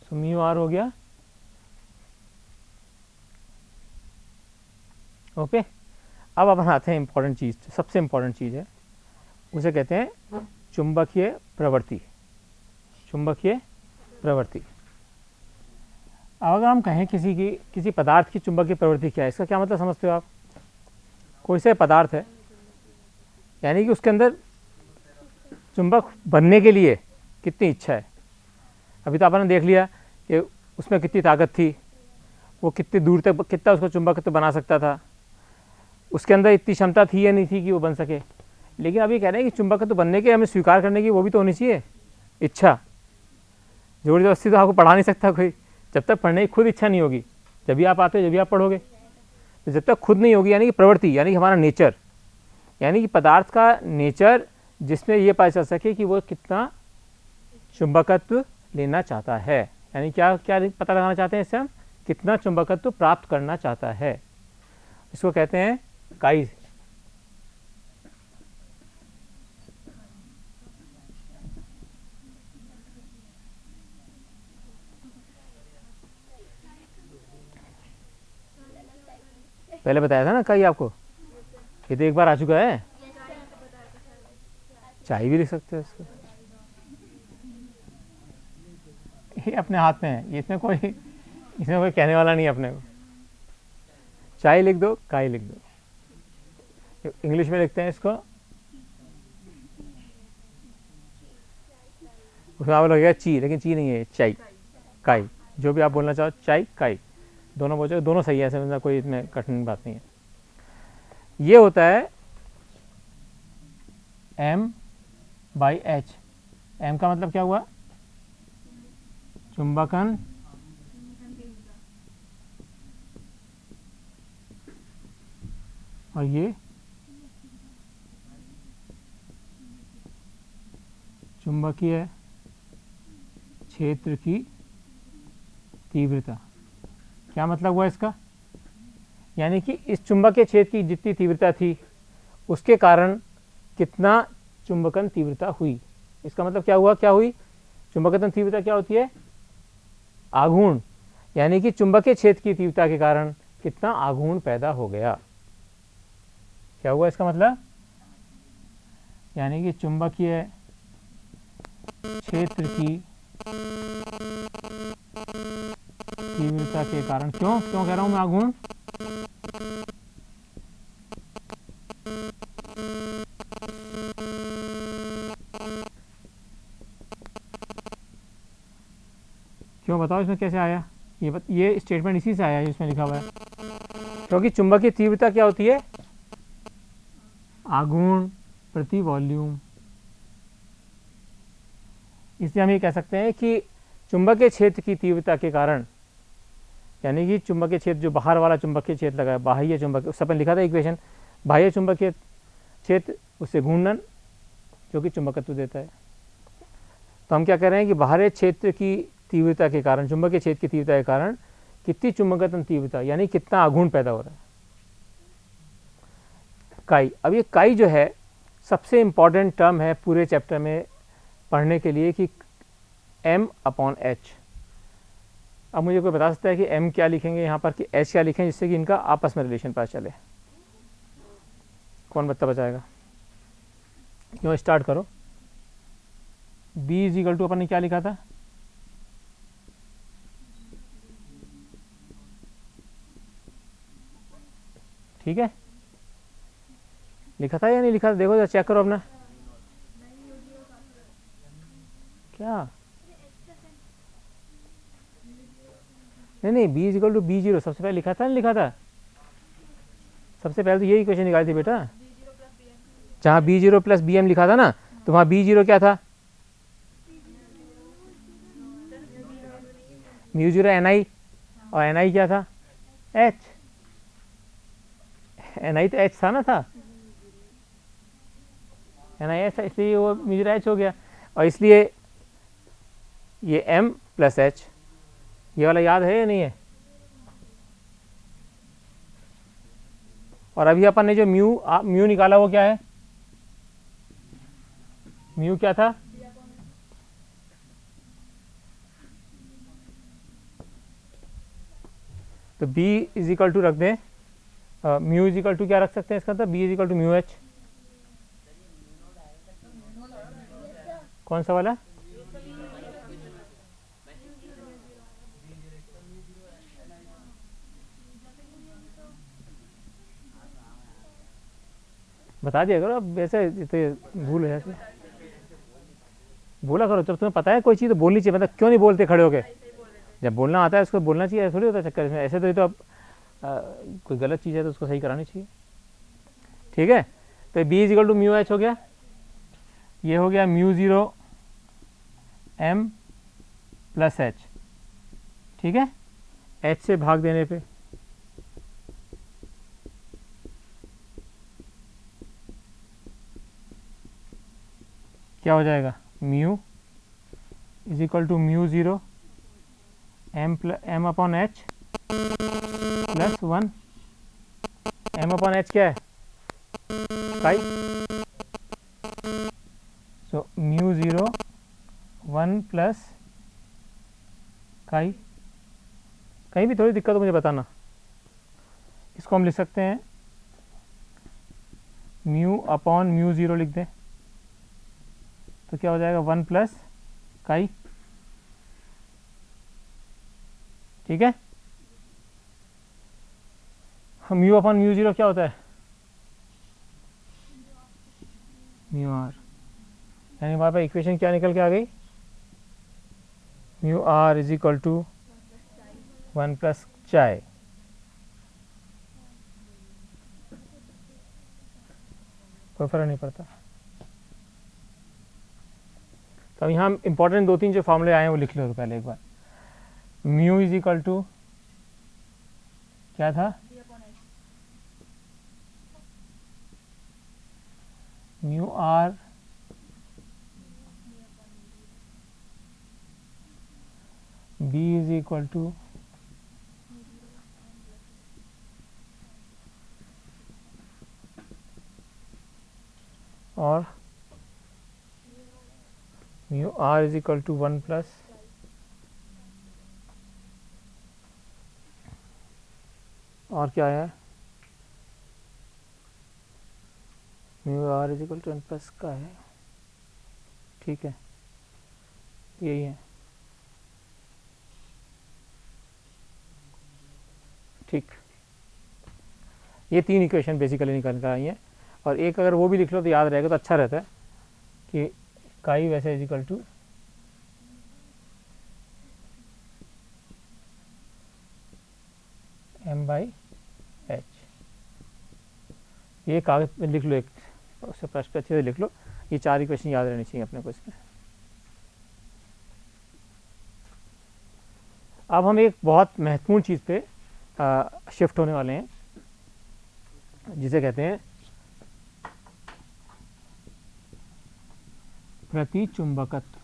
तो म्यू आर हो गया। ओके, अब अपन आते हैं इंपॉर्टेंट चीज, सबसे इंपॉर्टेंट चीज है, उसे कहते हैं चुंबकीय प्रवृत्ति। चुंबकीय प्रवृत्ति। अब अगर हम कहें किसी पदार्थ की चुंबकीय प्रवृत्ति क्या है, इसका क्या मतलब समझते हो आप? कोई से पदार्थ है, यानी कि उसके अंदर चुंबक बनने के लिए कितनी इच्छा है। अभी तो आपने देख लिया कि उसमें कितनी ताकत थी, वो कितनी दूर तक कितना उसको चुंबकत्व बना सकता था, उसके अंदर इतनी क्षमता थी या नहीं थी कि वो बन सके। लेकिन अभी कह रहे हैं कि चुंबकत्व बनने के हमें स्वीकार करने की वो भी तो होनी चाहिए इच्छा। जोर जबरदस्ती तो आपको पढ़ा नहीं सकता कोई, जब तक पढ़ने की खुद इच्छा नहीं होगी, जब भी आप आते हो जब भी आप पढ़ोगे। तो जब तक खुद नहीं होगी, यानी कि प्रवृत्ति, यानी कि हमारा नेचर, यानी कि पदार्थ का नेचर, जिसमें ये पता चल सके कि वो कितना चुंबकत्व लेना चाहता है। यानी क्या क्या पता लगाना चाहते हैं इससे हम? कितना चुंबकत्व प्राप्त करना चाहता है। इसको कहते हैं काई। पहले बताया था ना काई आपको, ये तो एक बार आ चुका है। चाय भी लिख सकते हैं इसको, ये अपने हाथ में है, इसमें कोई कहने वाला नहीं है अपने को। चाय लिख दो, काई लिख दो। इंग्लिश में लिखते हैं इसको, उसमें आप लगेगा ची, लेकिन ची नहीं है, चाय काई। जो भी आप बोलना चाहो, चाय काई दोनों बोलो, दोनों सही है, ऐसे कोई इसमें कठिन बात नहीं है। ये होता है M/H। M का मतलब क्या हुआ? चुंबकन और ये चुंबकीय क्षेत्र की तीव्रता। क्या मतलब हुआ इसका? यानी कि इस चुंबकीय क्षेत्र की जितनी तीव्रता थी उसके कारण कितना चुंबकन तीव्रता हुई। इसका मतलब क्या हुआ? क्या हुई? चुंबकन तीव्रता क्या होती है? आघूर्ण। यानी कि चुंबकीय क्षेत्र की तीव्रता के कारण कितना आघूर्ण पैदा हो गया। क्या हुआ इसका मतलब? यानी कि चुंबकीय क्षेत्र की तीव्रता के कारण, क्यों कह रहा हूं मैं आघूर्ण? क्यों बताओ, इसमें कैसे आया? ये स्टेटमेंट इसी से आया है जिसमें लिखा हुआ है। क्योंकि चुंबकीय तीव्रता क्या होती है? आघूर्ण प्रति वॉल्यूम। इसलिए हम ये कह सकते हैं कि चुंबकीय क्षेत्र की तीव्रता के कारण यानी कि चुंबकीय क्षेत्र जो बाहर वाला चुंबकीय क्षेत्र लगा है, बाह्य चुंबकीय, उससे अपन लिखा था इक्वेशन, बाह्य चुंबकीय क्षेत्र उससे घूर्णन जो कि चुंबकत्व देता है। तो हम क्या कह रहे हैं कि बाहरी क्षेत्र की तीव्रता के कारण, चुंबकीय क्षेत्र की तीव्रता के कारण कितनी चुंबकत्व तीव्रता यानी कितना आघूर्ण पैदा हो रहा है, काई। अब ये काई जो है सबसे इंपॉर्टेंट टर्म है पूरे चैप्टर में पढ़ने के लिए कि m/h। अब मुझे कोई बता सकता है कि m क्या लिखेंगे यहाँ पर कि h क्या लिखें, जिससे कि इनका आपस में रिलेशन पता चले? कौन बता बचाएगा? क्यों, स्टार्ट करो। b इज टू अपन ने क्या लिखा था? ठीक है, लिखा था या नहीं लिखा था? देखो जरा चेक करो अपना। क्या? नहीं, b इज टू b0 सबसे पहले लिखा था, नहीं लिखा था? सबसे पहले तो यही इक्वेशन निकाली थी बेटा, जहाँ b0 प्लस bm लिखा था ना, तो वहाँ b0 क्या था? μ0 ni, और ni क्या था? h। ni तो h था ना, था ni h, इसलिए वो μ0 h हो गया। और इसलिए ये m प्लस h, ये वाला याद है या नहीं है? और अभी अपन ने जो म्यू निकाला वो क्या है? म्यू क्या था? तो b इज इक्वल टू रख दें, म्यू इज इक्वल टू क्या रख सकते हैं इसका? तो b is equal to mu H. कौन सा वाला? बता दिया करो, अब वैसे तो भूल है, बोला करो। जब तुम्हें पता है कोई चीज़ तो बोलनी चाहिए, मतलब क्यों नहीं बोलते खड़े होके? जब बोलना आता है उसको बोलना चाहिए, थोड़ी होता है चक्कर इसमें। ऐसे तो ये तो अब कोई गलत चीज़ है तो उसको सही करानी चाहिए। ठीक है, तो b is equal to mu H हो गया, ये हो गया μ0 m प्लस h। ठीक है, h से भाग देने पे क्या हो जाएगा? Mu is equal to μ0 m upon h plus 1। m upon h क्या है? काई। सो μ0 1 प्लस काई। कहीं भी थोड़ी दिक्कत हो मुझे बताना। इसको हम लिख सकते हैं म्यू अपॉन μ0 लिख दें, तो क्या हो जाएगा? 1 प्लस काई। ठीक है, म्यू अपॉन μ0 क्या होता है? Mu R. यानी हमारे पास इक्वेशन क्या निकल के आ गई? Mu R is equal to 1 plus chi. कोई फर्क नहीं पड़ता। तो अब यहाँ इंपॉर्टेंट 2-3 जो फॉर्मूले आए हैं वो लिख लो तो पहले एक बार। म्यू इज इक्वल टू क्या था? Mu R b is equal to और mu R is equal to 1 plus और क्या है? Mu R is equal to 1 plus का है। ठीक है, यही है। ठीक, ये 3 इक्वेशन बेसिकली निकल कर आई हैं। और एक अगर वो भी लिख लो तो याद रहेगा तो अच्छा रहता है कि काई वैसे इज इक्वल टू m/h। ये कागज पे लिख लो, एक उससे प्रश्न पे अच्छे से लिख लो। ये 4 इक्वेशन याद रहनी चाहिए अपने को इसमें। अब हम एक बहुत महत्वपूर्ण चीज़ पे शिफ्ट होने वाले हैं, जिसे कहते हैं प्रतिचुंबकत्व।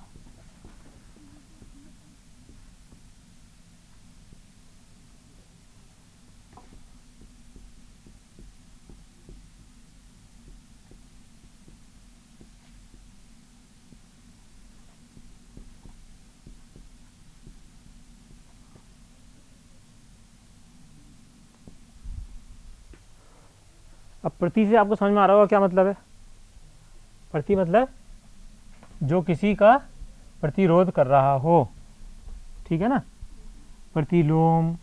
अब प्रति से आपको समझ में आ रहा होगा क्या मतलब है। प्रति मतलब जो किसी का प्रतिरोध कर रहा हो, ठीक है ना। प्रतिलोम,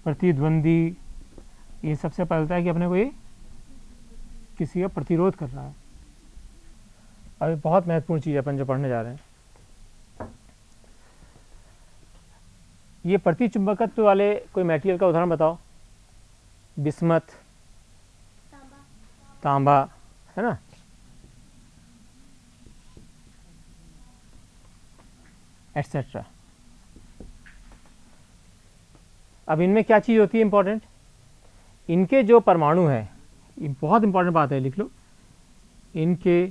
प्रतिद्वंदी, ये सबसे पहले होता है कि अपने कोई किसी का प्रतिरोध कर रहा है। अब बहुत महत्वपूर्ण चीज़ अपन जो पढ़ने जा रहे हैं, ये प्रतिचुंबकत्व वाले कोई मटेरियल का उदाहरण बताओ। बिस्मथ, तांबा, है ना। एटसेट्रा। अब इनमें क्या चीज़ होती है इंपॉर्टेंट, इनके जो परमाणु है, ये बहुत इंपॉर्टेंट बात है, लिख लो। इनके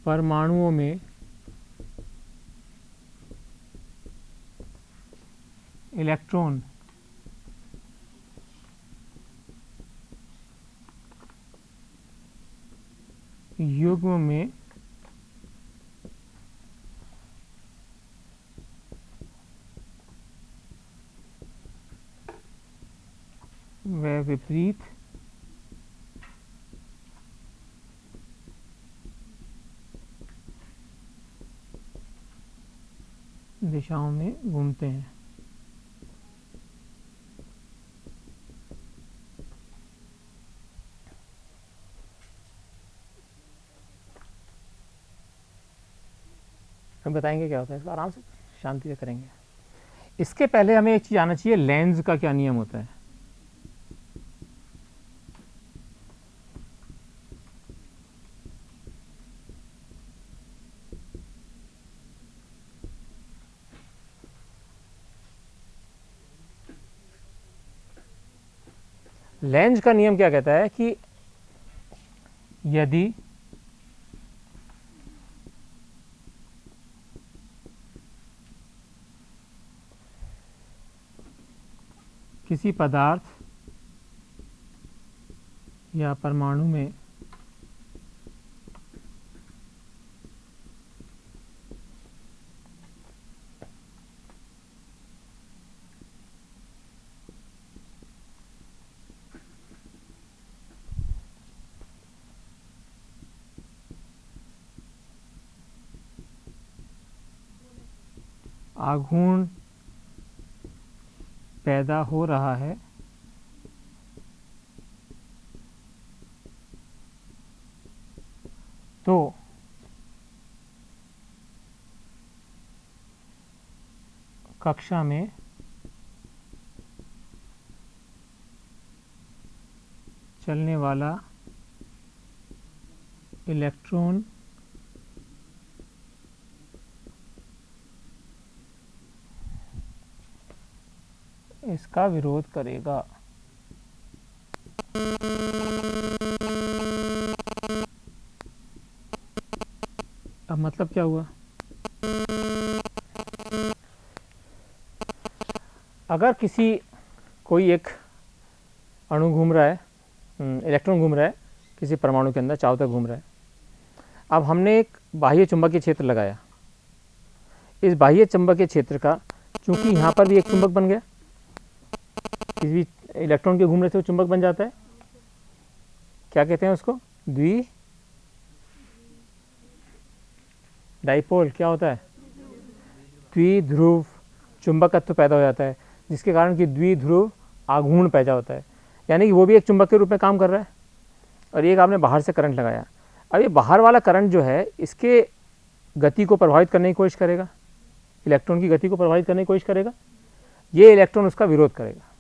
परमाणुओं में इलेक्ट्रॉन युग्म में व विपरीत दिशाओं में घूमते हैं। हम बताएंगे क्या होता है, इसको आराम से शांति से करेंगे। इसके पहले हमें एक चीज़ आना चाहिए, लेंस का क्या नियम होता है। लेंस का नियम क्या कहता है कि यदि किसी पदार्थ या परमाणु में आघूर्ण पैदा हो रहा है तो कक्षा में चलने वाला इलेक्ट्रॉन इसका विरोध करेगा। अब मतलब क्या हुआ, अगर कोई एक अणु घूम रहा है, इलेक्ट्रॉन घूम रहा है किसी परमाणु के अंदर, चारों तरफ घूम रहा है। अब हमने एक बाह्य चुंबकीय क्षेत्र लगाया, इस बाह्य चुंबकीय क्षेत्र का चूंकि यहाँ पर भी एक चुंबक बन गया, किसी इलेक्ट्रॉन के घूमने से वो चुंबक बन जाता है, क्या कहते हैं उसको, डाइपोल। क्या होता है, द्विध्रुव चुंबकत्व पैदा हो जाता है, जिसके कारण कि द्विध्रुव आघूर्ण पैदा होता है, यानी कि वो भी एक चुंबक के रूप में काम कर रहा है। और एक आपने बाहर से करंट लगाया, अब ये बाहर वाला करंट जो है इसके गति को प्रभावित करने की कोशिश करेगा, इलेक्ट्रॉन की गति को प्रभावित करने की कोशिश करेगा, ये इलेक्ट्रॉन उसका विरोध करेगा।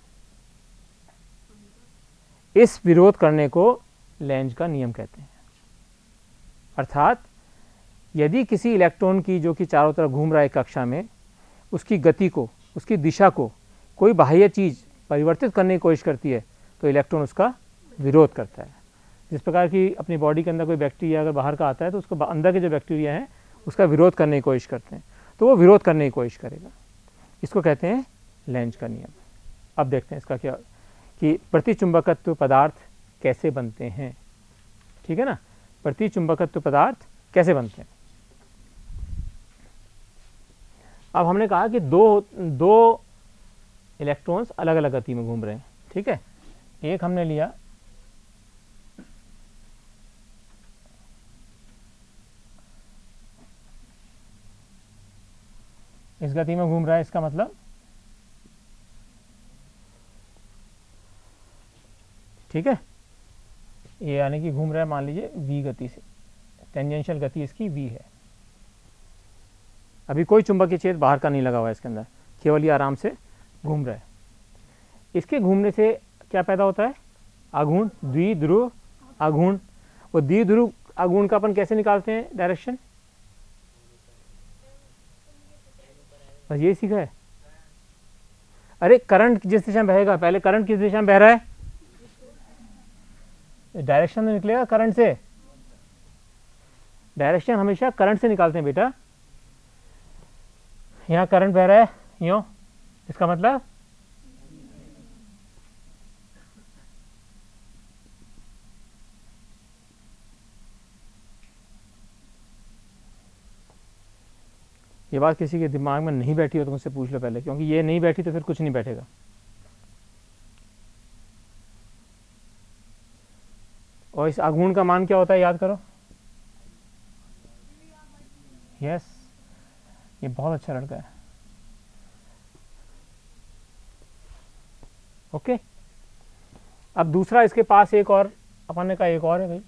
इस विरोध करने को लेंज का नियम कहते हैं। अर्थात यदि किसी इलेक्ट्रॉन की जो कि चारों तरफ घूम रहा है कक्षा में, उसकी गति को, उसकी दिशा को कोई बाह्य चीज़ परिवर्तित करने की कोशिश करती है तो इलेक्ट्रॉन उसका विरोध करता है। जिस प्रकार की अपनी बॉडी के अंदर कोई बैक्टीरिया अगर बाहर का आता है तो उसको अंदर के जो बैक्टीरिया हैं उसका विरोध करने की कोशिश करते हैं, तो वो विरोध करने की कोशिश करेगा। इसको कहते हैं लेंज का नियम। अब देखते हैं इसका क्या, कि प्रतिचुंबकत्व पदार्थ कैसे बनते हैं। ठीक है ना, प्रतिचुंबकत्व पदार्थ कैसे बनते हैं। अब हमने कहा कि दो इलेक्ट्रॉन्स अलग अलग गति में घूम रहे हैं। ठीक है, एक हमने लिया इस गति में घूम रहा है, इसका मतलब ठीक है, ये यानी कि घूम रहा है मान लीजिए v गति से, टेंजेंशियल गति इसकी v है। अभी कोई चुंबकीय क्षेत्र बाहर का नहीं लगा हुआ है इसके अंदर, केवल ये आराम से घूम रहा है। इसके घूमने से क्या पैदा होता है, आघूर्ण, द्विध्रुव आघूर्ण। वो द्विध्रुव आघूर्ण का अपन कैसे निकालते हैं डायरेक्शन, बस ये सीखा है। अरे करंट जिस दिशा में बहेगा, पहले करंट किस दिशा में बह रहा है, डायरेक्शन में निकलेगा करंट से। डायरेक्शन हमेशा करंट से निकालते हैं बेटा। यहां करंट बह रहा है यूं, इसका मतलब ये बात किसी के दिमाग में नहीं बैठी हो तो मुझसे पूछ लो पहले, क्योंकि ये नहीं बैठी तो फिर कुछ नहीं बैठेगा। और इस आघूर्ण का मान क्या होता है याद करो। यस, ये बहुत अच्छा लड़का है। ओके, अब दूसरा इसके पास एक और, अपन ने कहा एक और है भाई,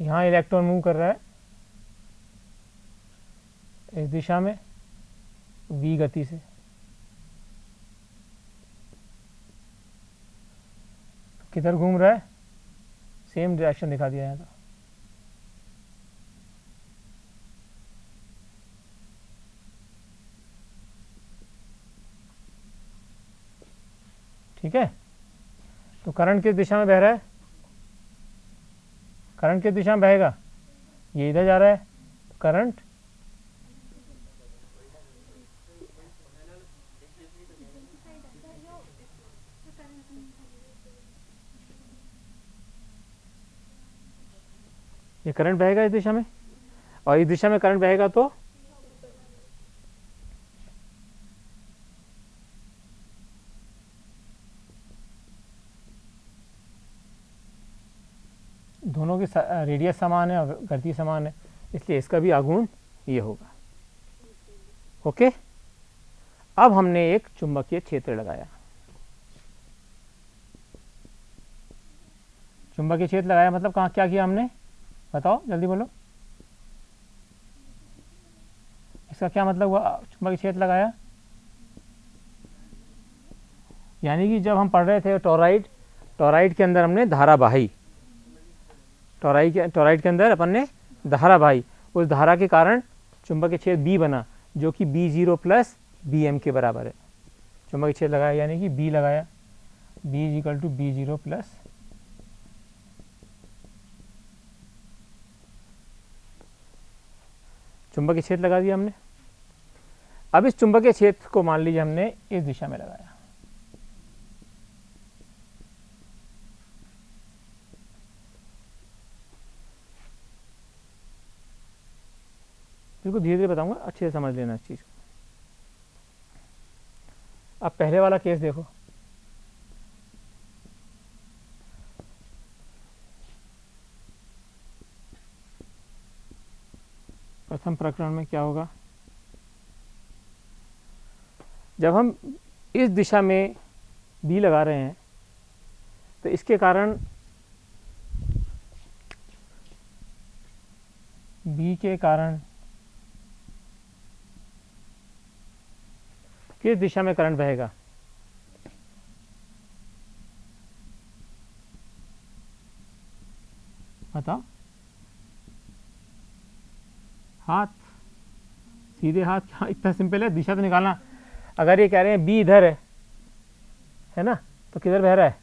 यहां इलेक्ट्रॉन मूव कर रहा है इस दिशा में v गति से। तो किधर घूम रहा है, सेम डायरेक्शन दिखा दिया यहाँ तो। ठीक है, तो करंट किस दिशा में बह रहा है, करंट किस दिशा में बहेगा, ये इधर जा रहा है, तो करंट ये करंट बहेगा इस दिशा में, और इस दिशा में करंट बहेगा तो दोनों की रेडियस समान है और गति समान है, इसलिए इसका भी आघूर्ण ये होगा। ओके, अब हमने एक चुंबकीय क्षेत्र लगाया, चुंबकीय क्षेत्र लगाया मतलब कहाँ क्या किया हमने, बताओ जल्दी बोलो, इसका क्या मतलब हुआ चुंबकीय क्षेत्र लगाया। यानी कि जब हम पढ़ रहे थे टोराइड, टोराइड के अंदर हमने धारा बहाई, टोराइड के अंदर अपन ने धारा बहाई, उस धारा के कारण चुंबकीय क्षेत्र B बना, जो कि B0 प्लस BM के बराबर है। चुंबकीय क्षेत्र लगाया यानी कि B लगाया, B equal to B0 plus चुंबकीय क्षेत्र लगा दिया हमने। अब इस चुंबकीय क्षेत्र को मान लीजिए हमने इस दिशा में लगाया, बिल्कुल धीरे धीरे बताऊंगा, अच्छे से समझ लेना इस चीज को। अब पहले वाला केस देखो, प्रथम प्रकरण में क्या होगा, जब हम इस दिशा में B लगा रहे हैं तो इसके कारण B के कारण किस दिशा में करंट बहेगा, बताओ, हाथ, सीधे हाथ, क्या इतना सिंपल है, दिशा तो निकालना। अगर ये कह रहे हैं बी इधर है ना, तो किधर बह रहा है,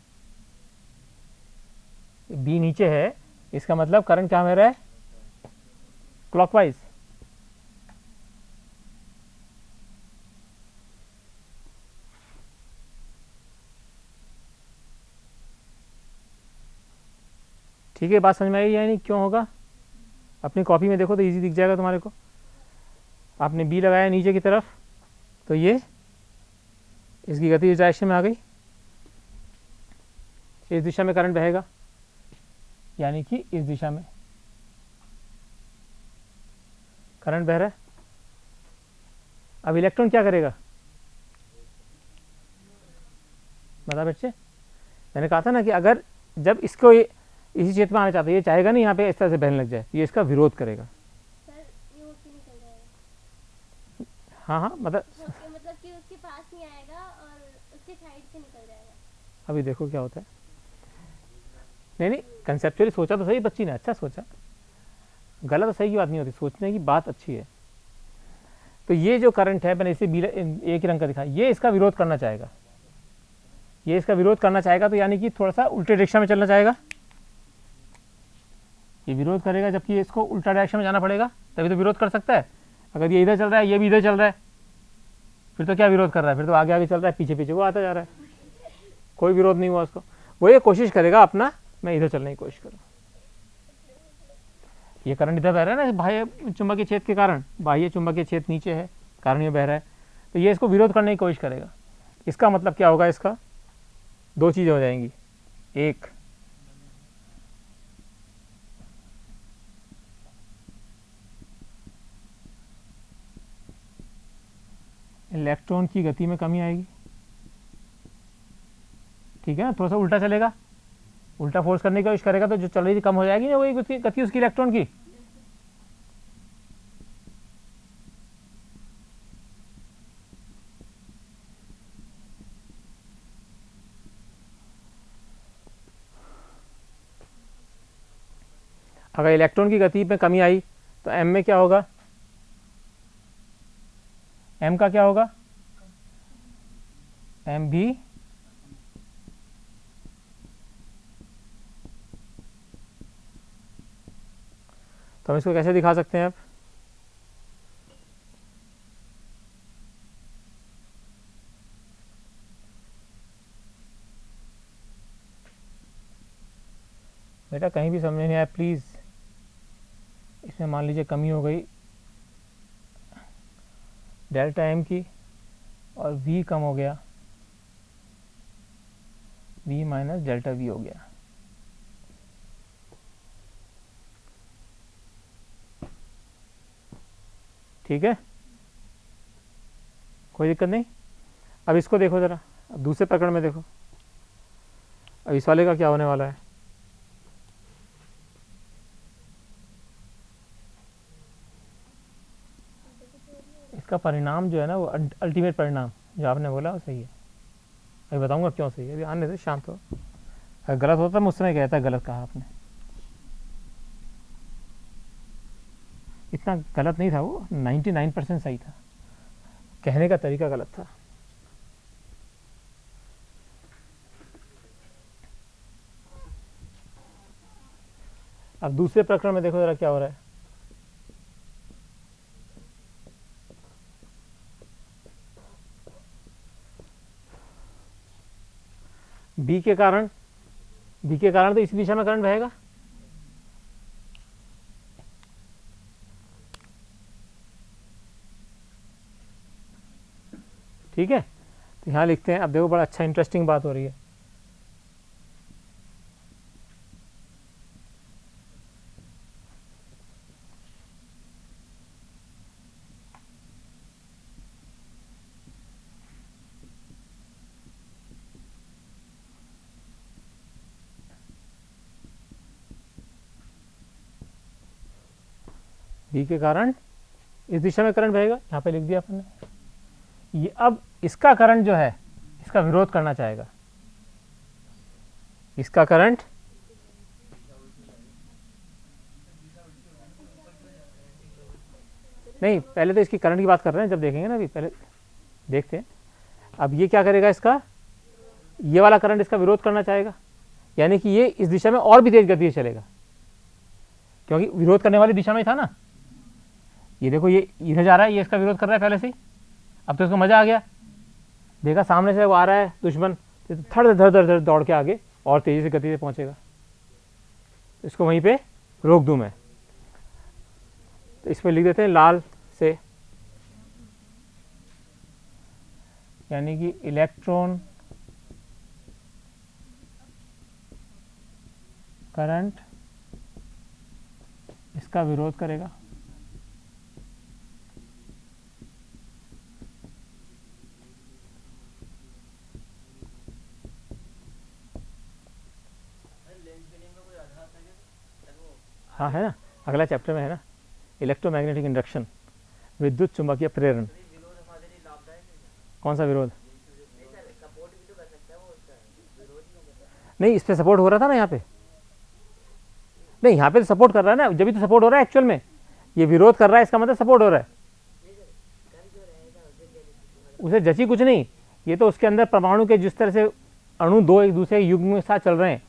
बी नीचे है, इसका मतलब करंट क्या बह रहा है, क्लॉकवाइज। ठीक है, बात समझ में आई या नहीं, क्यों होगा? अपनी कॉपी में देखो तो इजी दिख जाएगा तुम्हारे को। आपने बी लगाया नीचे की तरफ, तो ये इसकी गति इस डायरेक्शन में आ गई, इस दिशा में करंट बहेगा, यानी कि इस दिशा में करंट बह रहा है। अब इलेक्ट्रॉन क्या करेगा, बता बच्चे, मैंने कहा था ना कि अगर जब इसको इसी क्षेत्र में आना चाहता है, ये चाहेगा नहीं यहाँ पे इस तरह से बहने लग जाए, ये इसका विरोध करेगा। सर ये होके निकल जाएगा। हाँ हाँ, मतलब कि उसके पास नहीं आएगा और उसके साइड से निकल जाएगा। अभी देखो क्या होता है। नहीं नहीं, कंसेप्चुअली सोचा तो सही बच्ची ने, अच्छा सोचा, गलत और सही की बात नहीं होती, सोचने की बात अच्छी है। तो ये जो करंट है, मैंने इसे एक ही रंग का दिखाया, ये इसका विरोध करना चाहेगा, ये इसका विरोध करना चाहेगा, तो यानी कि थोड़ा सा उल्टे डायरेक्शन में चलना चाहेगा, ये विरोध करेगा, जबकि इसको उल्टा डायरेक्शन में जाना पड़ेगा, तभी तो विरोध कर सकता है। अगर ये इधर चल रहा है, ये भी इधर चल रहा है, फिर तो क्या विरोध कर रहा है, फिर तो आगे आगे चल रहा है, पीछे पीछे वो आता जा रहा है, कोई विरोध नहीं हुआ उसको। वो ये कोशिश करेगा अपना, मैं इधर चलने की कोशिश करूँ, ये करंट इधर बह रहा है ना बाह्य चुंबकीय क्षेत्र के कारण, बाह्य चुंबकीय क्षेत्र नीचे है, कारण ये बह रहा है, तो ये इसको विरोध करने की कोशिश करेगा। इसका मतलब क्या होगा, इसका दो चीज़ें हो जाएंगी, एक इलेक्ट्रॉन की गति में कमी आएगी, ठीक है ना, थोड़ा सा उल्टा चलेगा, उल्टा फोर्स करने की कोशिश करेगा, तो जो चल रही थी कम हो जाएगी ना, वही गति उसकी इलेक्ट्रॉन की। अगर इलेक्ट्रॉन की गति में कमी आई तो एम में क्या होगा, एम का क्या होगा, एम भी तो हम इसको कैसे दिखा सकते हैं अब, बेटा कहीं भी समझ नहीं आया प्लीज़। इसमें मान लीजिए कमी हो गई डेल्टा एम की, और वी कम हो गया, वी माइनस डेल्टा वी हो गया, ठीक है, कोई दिक्कत नहीं। अब इसको देखो ज़रा, अब दूसरे प्रकरण में देखो, अब इस वाले का क्या होने वाला है, इसका परिणाम जो है ना, वो अल्टीमेट परिणाम जो आपने बोला वो सही है। अभी बताऊंगा क्यों सही है, अभी आने से शांत हो, अगर गलत होता मैं उस समय कहता गलत कहा आपने, इतना गलत नहीं था वो, 99% सही था, कहने का तरीका गलत था। अब दूसरे प्रकरण में देखो जरा क्या हो रहा है, बी के कारण, बी के कारण तो इसी दिशा में करंट बहेगा, ठीक है, तो यहाँ लिखते हैं। अब देखो बड़ा अच्छा इंटरेस्टिंग बात हो रही है, बी के कारण इस दिशा में करंट बहेगा, यहाँ पे लिख दिया अपन ने। ये अब इसका करंट जो है, इसका विरोध करना चाहेगा, इसका करंट नहीं, पहले तो इसकी करंट की बात कर रहे हैं, जब देखेंगे ना, अभी पहले देखते हैं। अब ये क्या करेगा, इसका ये वाला करंट इसका विरोध करना चाहेगा, यानी कि ये इस दिशा में और भी तेज गति से चलेगा, क्योंकि विरोध करने वाली दिशा में था ना। ये देखो, ये इधर जा रहा है, ये इसका विरोध कर रहा है पहले से ही। अब तो इसको मजा आ गया, देखा सामने से वो आ रहा है दुश्मन, तो धड़ धड़ धड़ धड़ दौड़ के आगे और तेजी से गति से पहुंचेगा। इसको वहीं पे रोक दूं मैं, तो इसमें लिख देते हैं लाल से, यानी कि इलेक्ट्रॉन करंट इसका विरोध करेगा। हाँ है ना, अगला चैप्टर में है ना, इलेक्ट्रोमैग्नेटिक इंडक्शन, विद्युत चुंबकीय प्रेरण। कौन सा विरोध? नहीं, इस पे सपोर्ट हो रहा था ना यहाँ पे, नहीं यहाँ पे तो सपोर्ट कर रहा है ना, जब भी तो सपोर्ट हो रहा है एक्चुअल में, ये विरोध कर रहा है, इसका मतलब सपोर्ट हो रहा है। उसे जची कुछ नहीं, ये तो उसके अंदर परमाणु के जिस तरह से अणु दो एक दूसरे युग्म के साथ चल रहे हैं,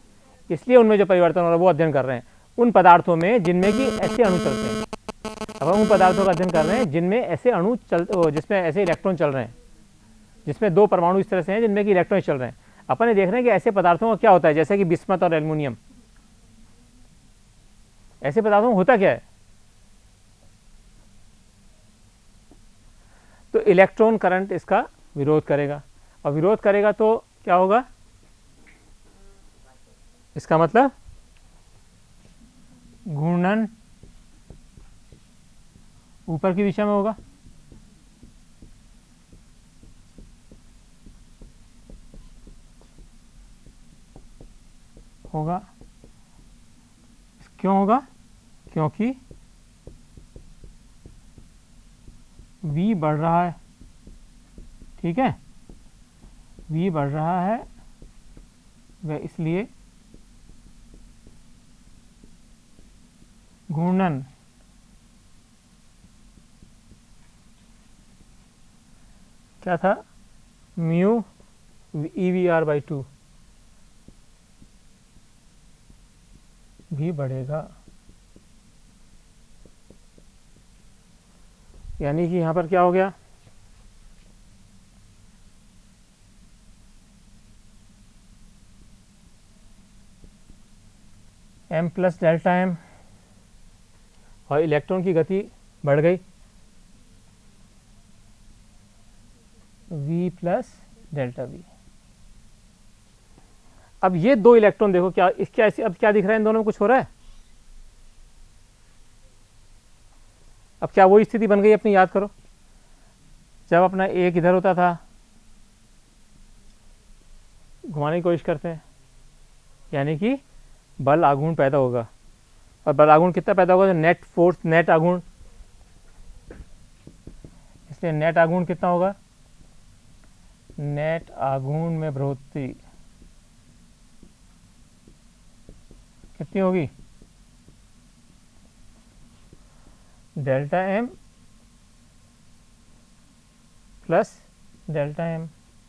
इसलिए उनमें जो परिवर्तन हो रहा है वो अध्ययन कर रहे हैं, उन पदार्थों में जिनमें कि ऐसे अणु चलते हैं। अब हम उन पदार्थों का अध्ययन कर रहे हैं जिनमें ऐसे अणु जिसमें ऐसे इलेक्ट्रॉन चल रहे हैं, जिसमें दो परमाणु इस तरह से हैं जिनमें कि इलेक्ट्रॉन चल रहे हैं। अपन ये देख रहे हैं कि ऐसे पदार्थों का क्या होता है, जैसे कि बिस्मथ और एल्युमिनियम, ऐसे पदार्थों में होता क्या है। तो इलेक्ट्रॉन करंट इसका विरोध करेगा, और विरोध करेगा तो क्या होगा, इसका मतलब घूर्णन ऊपर की दिशा में होगा, क्यों होगा, क्योंकि V बढ़ रहा है, ठीक है, V बढ़ रहा है, वह इसलिए घूर्णन क्या था, म्यू EVR/2 भी बढ़ेगा। यानी कि यहां पर क्या हो गया, m प्लस डेल्टा m, और इलेक्ट्रॉन की गति बढ़ गई v प्लस डेल्टा v। अब ये दो इलेक्ट्रॉन देखो, क्या अब क्या दिख रहा है, इन दोनों में कुछ हो रहा है। अब क्या वो स्थिति बन गई अपनी, याद करो, जब अपना एक इधर होता था, घुमाने की कोशिश करते हैं, यानी कि बल आघूर्ण पैदा होगा, और बल आघूर्ण कितना पैदा होगा, नेट फोर्स, नेट आघूर्ण, इसलिए नेट आघूर्ण कितना होगा, नेट आघूर्ण में बढ़ोतरी कितनी होगी, delta m plus delta m,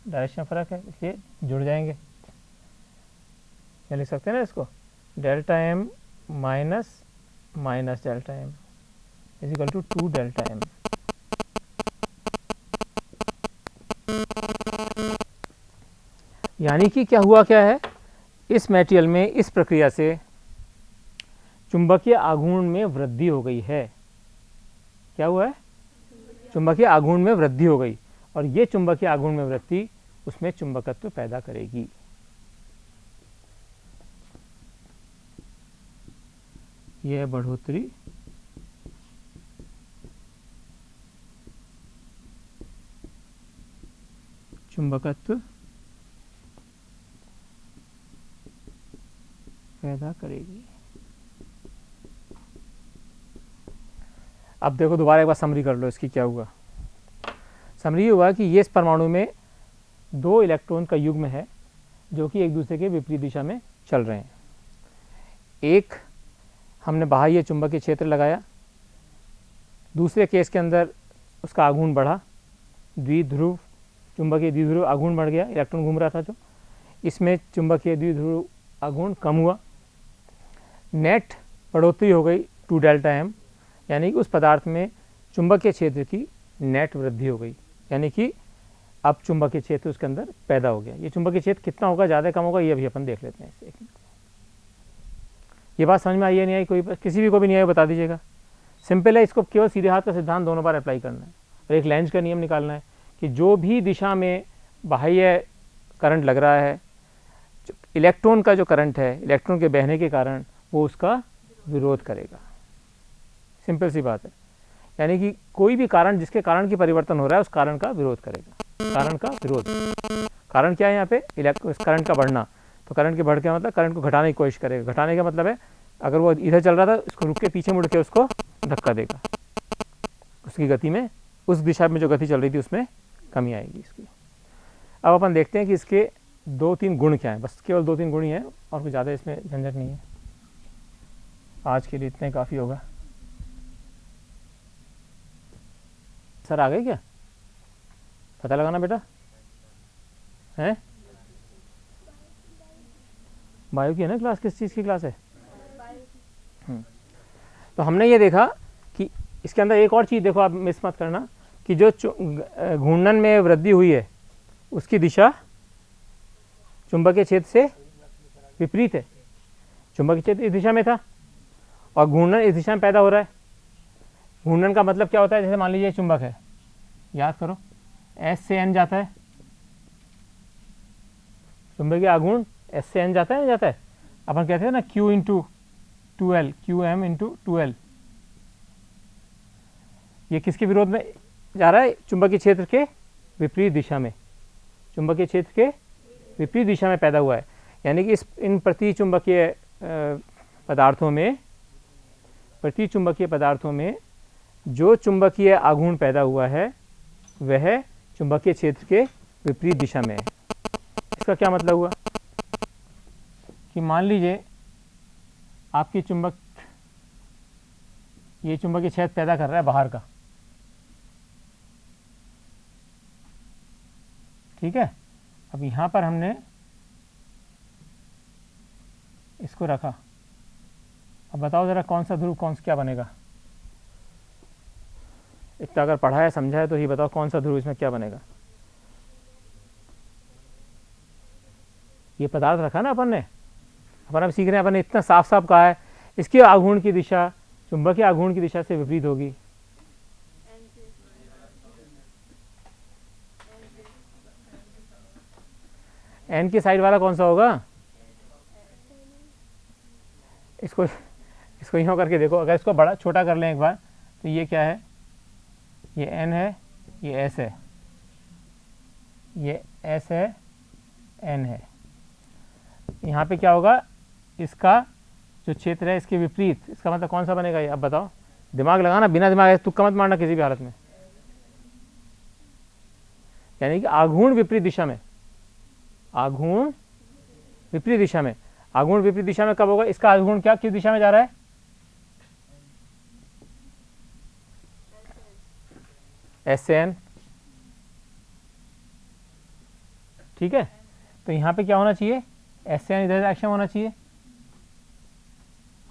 direction फर्क है इसलिए जुड़ जाएंगे। क्या लिख सकते हैं ना इसको, delta m minus minus delta m is equal to 2 delta m। यानी कि क्या हुआ, क्या है, इस मटेरियल में इस प्रक्रिया से चुंबकीय आघूर्ण में वृद्धि हो गई है। क्या हुआ है, चुंबकीय आघूर्ण में वृद्धि हो गई, और ये चुंबकीय आघूर्ण में वृद्धि उसमें चुंबकत्व पैदा करेगी। यह बढ़ोतरी चुंबकत्व पैदा करेगी। अब देखो दोबारा एक बार समरी कर लो इसकी, क्या हुआ, समरी हुआ कि ये इस परमाणु में दो इलेक्ट्रॉन का युग्म है जो कि एक दूसरे के विपरीत दिशा में चल रहे हैं। एक हमने बाह्य चुंबकीय क्षेत्र लगाया, दूसरे केस के अंदर उसका आघूर्ण बढ़ा, द्विध्रुव चुंबकीय द्विध्रुव आघूर्ण बढ़ गया, इलेक्ट्रॉन घूम रहा था जो। इसमें चुंबकीय द्विध्रुव आघूर्ण कम हुआ, नेट बढ़ोतरी हो गई 2 डेल्टा एम, यानी कि उस पदार्थ में चुंबकीय क्षेत्र की नेट वृद्धि हो गई, यानी कि अब चुंबकीय क्षेत्र उसके अंदर पैदा हो गया। ये चुंबकीय क्षेत्र कितना होगा, ज़्यादा कम होगा, ये अभी अपन देख लेते हैं। एक मिनट, ये बात समझ में आई है नहीं आई, कोई किसी भी को भी नहीं आई बता दीजिएगा। सिंपल है, इसको केवल सीधे हाथ का सिद्धांत दोनों बार अप्लाई करना है और एक लेंज का नियम निकालना है कि जो भी दिशा में बाह्य करंट लग रहा है, इलेक्ट्रॉन का जो करंट है, इलेक्ट्रॉन के बहने के कारण वो उसका विरोध करेगा। सिंपल सी बात है, यानी कि कोई भी कारण जिसके कारण की परिवर्तन हो रहा है उस कारण का विरोध करेगा। कारण का विरोध, कारण क्या है यहाँ पे, करंट का बढ़ना, तो करंट के बढ़ के मतलब करंट को घटाने की कोशिश करेगा। घटाने का मतलब है अगर वो इधर चल रहा था उसको रुक के पीछे मुड़ के उसको धक्का देगा, उसकी गति में, उस दिशा में जो गति चल रही थी उसमें कमी आएगी इसकी। अब अपन देखते हैं कि इसके 2-3 गुण क्या हैं, बस केवल 2-3 गुण ही हैं और कुछ ज़्यादा इसमें झंझट नहीं है। आज के लिए इतना ही काफ़ी होगा। सर आ गए क्या, पता लगाना बेटा हैं? बायो की है ना क्लास, किस चीज़ की क्लास है? तो हमने ये देखा कि इसके अंदर एक और चीज़ देखो, आप मिस मत करना कि जो घूर्णन में वृद्धि हुई है उसकी दिशा चुंबकीय क्षेत्र से विपरीत है। चुंबकीय क्षेत्र इस दिशा में था और घूर्णन इस दिशा में पैदा हो रहा है। घूर्णन का मतलब क्या होता है, जैसे मान लीजिए चुंबक है, याद करो S से N जाता है, चुंबकीय आघूर्ण S से N जाता है, नहीं जाता है? अपन कहते हैं ना Q into 2L, QM into 2L। ये किसके विरोध में जा रहा है, चुंबकीय क्षेत्र के विपरीत दिशा में, चुंबकीय क्षेत्र के विपरीत दिशा में पैदा हुआ है। यानी कि इन प्रति चुंबकीय पदार्थों में जो चुंबकीय आघूर्ण पैदा हुआ है वह चुंबकीय क्षेत्र के विपरीत दिशा में है। इसका क्या मतलब हुआ कि मान लीजिए आपकी ये चुंबकीय क्षेत्र पैदा कर रहा है बाहर का, ठीक है। अब यहाँ पर हमने इसको रखा, अब बताओ ज़रा कौन सा ध्रुव कौन सा क्या बनेगा। इतना अगर पढ़ा है समझा है तो ही बताओ कौन सा ध्रुव इसमें क्या बनेगा। ये पदार्थ रखा ना अपन ने, अपन अब सीख रहे हैं, अपन ने इतना साफ साफ कहा है इसके आघूर्ण की दिशा चुंबकीय आघूर्ण की दिशा से विपरीत होगी। एन की साइड वाला कौन सा होगा, इसको यहाँ करके देखो, अगर इसको बड़ा छोटा कर लें एक बार तो ये क्या है, ये एन है, ये एस है, ये एस है, एन है। यहाँ पे क्या होगा, इसका जो क्षेत्र है इसके विपरीत, इसका मतलब कौन सा बनेगा ये, अब बताओ, दिमाग लगाना, बिना दिमाग तुक्का मत मारना किसी भी हालत में। यानी कि आघूर्ण विपरीत दिशा में, आघूर्ण विपरीत दिशा में, आघूर्ण विपरीत दिशा में कब होगा, इसका आघूर्ण क्या किस दिशा में जा रहा है, एस से एन, ठीक है। तो यहाँ पे क्या होना चाहिए, एस से एन इधर डायरेक्शन होना चाहिए,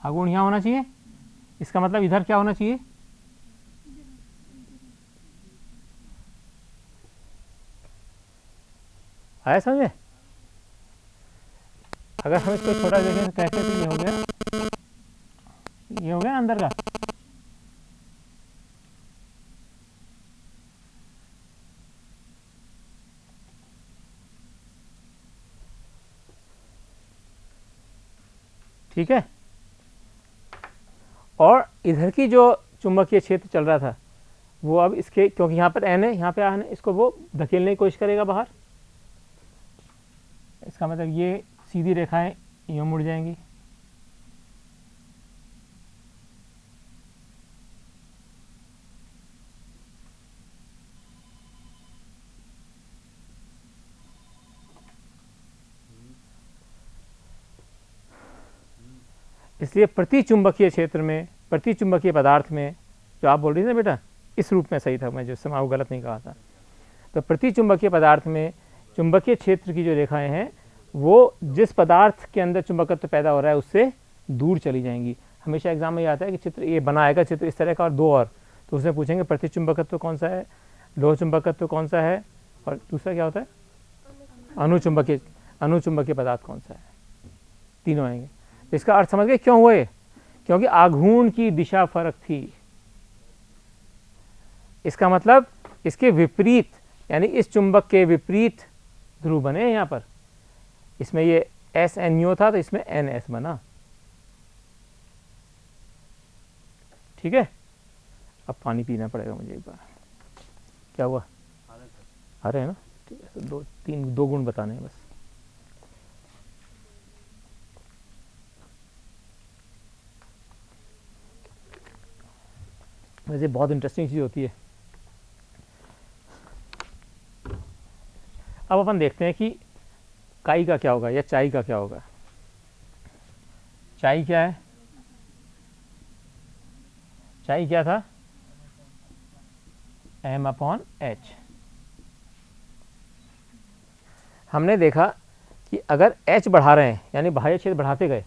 आघूर्ण यहाँ होना चाहिए, इसका मतलब इधर क्या होना चाहिए, आया समझ में। अगर हम इसको छोटा देखें तो कैसे, तो ये हो गया, ये हो गया अंदर का, ठीक है। और इधर की जो चुंबकीय क्षेत्र चल रहा था वो अब इसके, क्योंकि यहाँ पर एन है, यहाँ पे आन है, इसको वो धकेलने की कोशिश करेगा बाहर। इसका मतलब ये सीधी रेखाएं यूँ मुड़ जाएंगी, इसलिए प्रति चुंबकीय क्षेत्र में, प्रति चुंबकीय पदार्थ में जो आप बोल रही थी ना बेटा, इस रूप में सही था, मैं जो समय आपको गलत नहीं कहा था। तो प्रति चुंबकीय पदार्थ में चुंबकीय क्षेत्र की जो रेखाएं हैं वो जिस पदार्थ के अंदर चुंबकत्व पैदा हो रहा है उससे दूर चली जाएंगी। हमेशा एग्जाम में ये आता है कि चित्र ये बना आएगा चित्र इस तरह का और दो और, तो उसमें पूछेंगे प्रति चुंबकत्व कौन सा है, लोह चुंबकत्व कौन सा है, और दूसरा क्या होता है अनुचुंबकीय पदार्थ कौन सा है, तीनों आएंगे। तो इसका अर्थ समझ गए क्यों हुए, क्योंकि आघूर्ण की दिशा फर्क थी। इसका मतलब इसके विपरीत, यानी इस चुंबक के विपरीत ध्रुव बने हैं यहाँ पर। इसमें ये एस एन यू था तो इसमें एन एस बना। ठीक है, अब पानी पीना पड़ेगा मुझे एक बार। क्या हुआ, आ रहे हैं ना, ठीक है। तो दो गुण बताने हैं बस। वैसे बहुत इंटरेस्टिंग चीज होती है। अब अपन देखते हैं कि काई का क्या होगा या चाई का क्या होगा। चाई क्या है, चाई क्या था, m/h। हमने देखा कि अगर h बढ़ा रहे हैं यानी बाह्य क्षेत्र बढ़ाते गए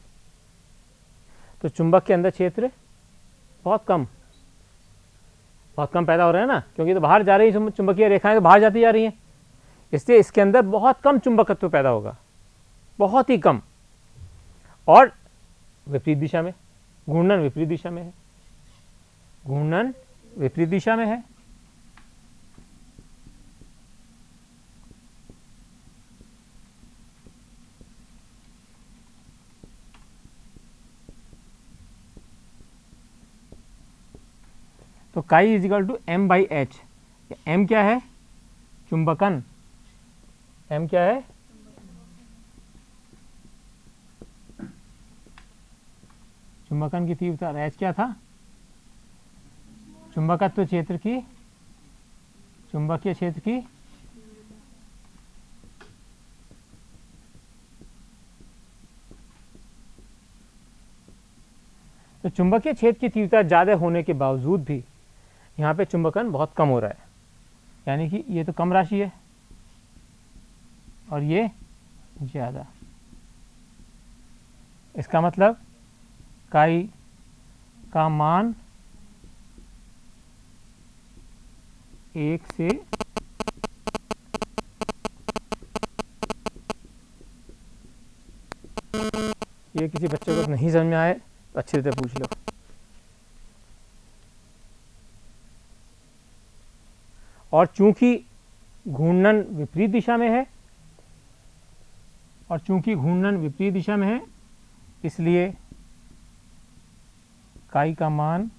तो चुंबक के अंदर क्षेत्र बहुत कम पैदा हो रहे हैं ना, क्योंकि तो बाहर जा रही चुंबकीय रेखाएं तो बाहर जाती जा रही हैं, इसलिए इसके अंदर बहुत कम चुंबकत्व पैदा होगा, बहुत ही कम। और विपरीत दिशा में, घूर्णन विपरीत दिशा में है, घूर्णन विपरीत दिशा में है। तो काई is equal to m/h। m क्या है, चुंबकन, m क्या है, चुंबकन की तीव्रता, h क्या था, चुंबकत्व क्षेत्र की, चुंबकीय क्षेत्र की तो चुंबकीय क्षेत्र की तीव्रता ज्यादा होने के बावजूद भी यहाँ पे चुंबकन बहुत कम हो रहा है, यानी कि ये तो कम राशि है और ये ज्यादा। इसका मतलब काई का मान 1 से ये किसी बच्चे को नहीं समझ में आए तो अच्छी तरह पूछ लो। और चूंकि घूर्णन विपरीत दिशा में है, और चूंकि घूर्णन विपरीत दिशा में है इसलिए काई का मान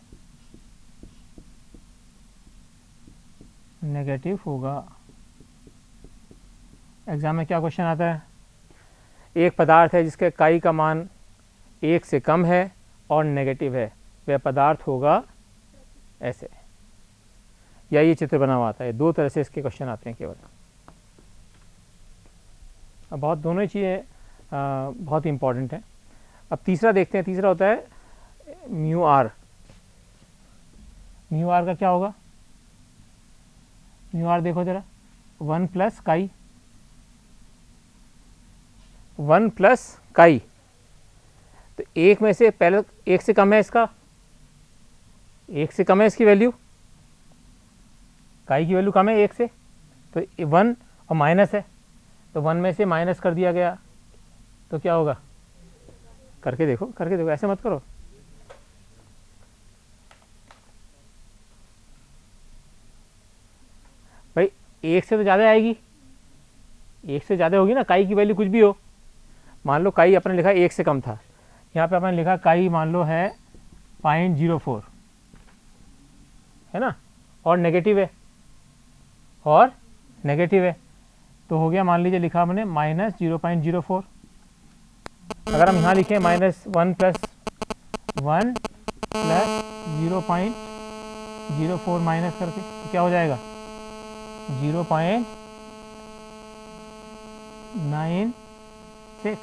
नेगेटिव होगा। एग्जाम में क्या क्वेश्चन आता है, एक पदार्थ है जिसके काई का मान 1 से कम है और नेगेटिव है, वह पदार्थ होगा ऐसे, या ये चित्र बना हुआ आता है। दो तरह से इसके क्वेश्चन आते हैं केवल। अब बहुत दोनों ही चीज़ें बहुत इंपॉर्टेंट हैं। अब तीसरा देखते हैं, तीसरा होता है म्यू आर। म्यू आर का क्या होगा, म्यू आर देखो जरा, 1 प्लस काई, 1 प्लस काई। तो एक में से पहले 1 से कम है इसका, 1 से कम है इसकी वैल्यू, काई की वैल्यू कम है 1 से, तो 1 और माइनस है, तो 1 में से माइनस कर दिया गया तो क्या होगा, करके देखो, करके देखो, ऐसे मत करो। भाई 1 से तो ज़्यादा आएगी, 1 से ज़्यादा होगी ना, काई की वैल्यू कुछ भी हो। मान लो काई अपने लिखा 1 से कम था, यहाँ पे अपने लिखा काई मान लो है 0.04 है ना, और नेगेटिव है, और नेगेटिव है, तो हो गया, मान लीजिए लिखा हमने -0.04। अगर हम यहाँ लिखें -1 प्लस 1 प्लस 0.04 माइनस करके तो क्या हो जाएगा 0.96,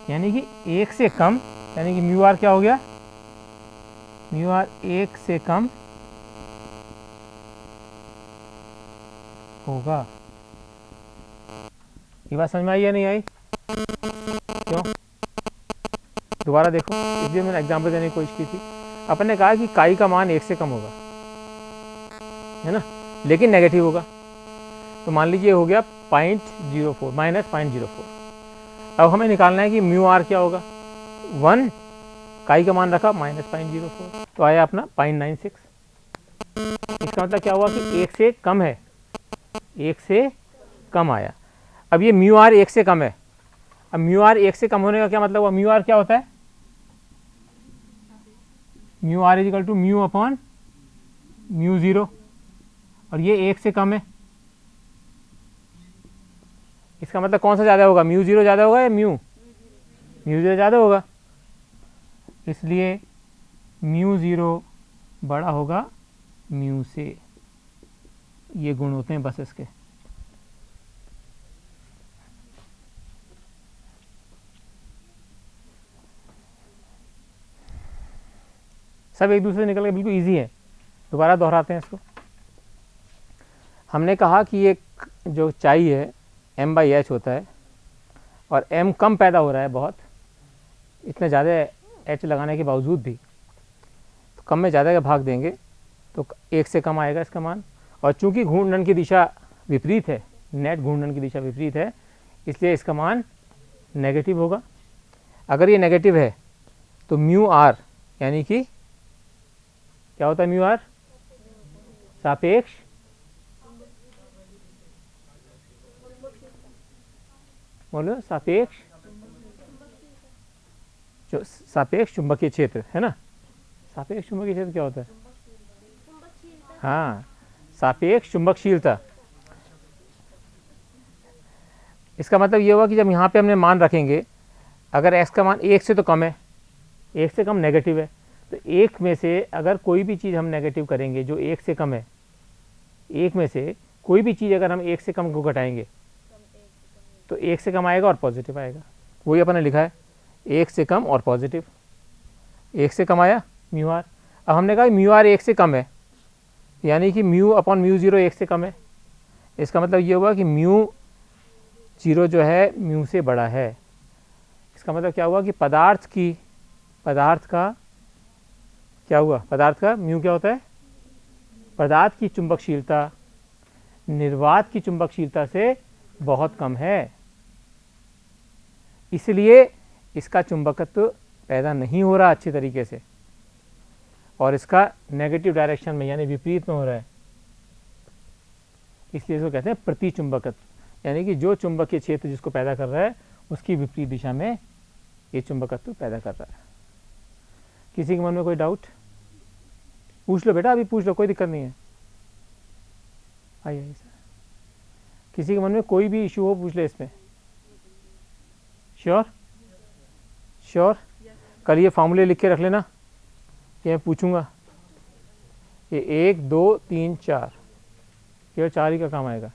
यानी कि 1 से कम, यानी कि म्यू आर क्या हो गया म्यू आर 1 से कम होगा। ये बात समझ में आई या नहीं आई? क्यों? दोबारा देखो, इसलिए मैंने एग्जाम्पल देने की कोशिश की थी। अपन ने कहा कि काई का मान 1 से कम होगा, है ना, लेकिन नेगेटिव होगा। तो मान लीजिए हो गया 0.04 माइनस 0.04। अब हमें निकालना है कि म्यू आर क्या होगा। 1 काई का मान रखा -0.04, तो आया अपना 0.96। इसका मतलब क्या हुआ कि 1 से कम है, 1 से कम आया। अब ये म्यू आर 1 से कम है। अब म्यू आर 1 से कम होने का क्या मतलब हुआ? म्यू आर क्या होता है? Mu R is equal to mu upon mu 0, और ये 1 से कम है। इसका मतलब कौन सा ज़्यादा होगा? म्यू 0 ज़्यादा होगा या म्यू 0 ज़्यादा होगा। इसलिए म्यू 0 बड़ा होगा म्यू से। ये गुण होते हैं बस इसके। सब एक दूसरे से निकल के बिल्कुल इजी है। दोबारा दोहराते हैं इसको। हमने कहा कि ये जो चाई है m/h होता है, और m कम पैदा हो रहा है बहुत, इतने ज़्यादा h लगाने के बावजूद भी। तो कम में ज़्यादा का भाग देंगे तो 1 से कम आएगा इसका मान। और चूंकि घूर्णन की दिशा विपरीत है, नेट घूर्णन की दिशा विपरीत है, इसलिए इसका मान नेगेटिव होगा। अगर ये नेगेटिव है तो म्यू आर, यानी कि क्या होता है म्यू आर? सापेक्ष बोलो, सापेक्ष चुंबकीय क्षेत्र, है ना। सापेक्ष चुंबकीय क्षेत्र क्या होता है? हाँ, सापेक्ष चुंबकशीलता। इसका मतलब ये हुआ कि जब यहाँ पे हमने मान रखेंगे, अगर x का मान 1 से तो कम है, 1 से कम नेगेटिव है, तो 1 में से अगर कोई भी चीज़ हम नेगेटिव करेंगे जो 1 से कम है, 1 में से कोई भी चीज़ अगर हम 1 से कम को घटाएंगे तो 1 से कम आएगा और पॉजिटिव आएगा। वही अपन ने लिखा है, 1 से कम और पॉजिटिव। 1 से कम आया म्यू आर। अब हमने कहा म्यू आर 1 से कम है, यानी कि म्यू अपॉन म्यू 0 1 से कम है। इसका मतलब ये हुआ कि म्यू 0 जो है म्यू से बड़ा है। इसका मतलब क्या हुआ कि पदार्थ का क्या हुआ? पदार्थ का म्यू क्या होता है? पदार्थ की चुंबकशीलता निर्वात की चुंबकशीलता से बहुत कम है, इसलिए इसका चुंबकत्व पैदा नहीं हो रहा अच्छे तरीके से, और इसका नेगेटिव डायरेक्शन में यानी विपरीत में हो रहा है। इसलिए इसको कहते हैं प्रतिचुंबकत्व, यानी कि जो चुंबकीय क्षेत्र जिसको पैदा कर रहा है उसकी विपरीत दिशा में ये चुंबकत्व पैदा कर रहा है। किसी के मन में कोई डाउट? पूछ लो बेटा, अभी पूछ लो, कोई दिक्कत नहीं है। आइए सर, किसी के मन में कोई भी इशू हो पूछ ले इसमें। श्योर? कल ये फॉर्मूले लिख के रख लेना, कि मैं पूछूंगा। ये 1 2 3 4 केवल 4 ही का काम आएगा।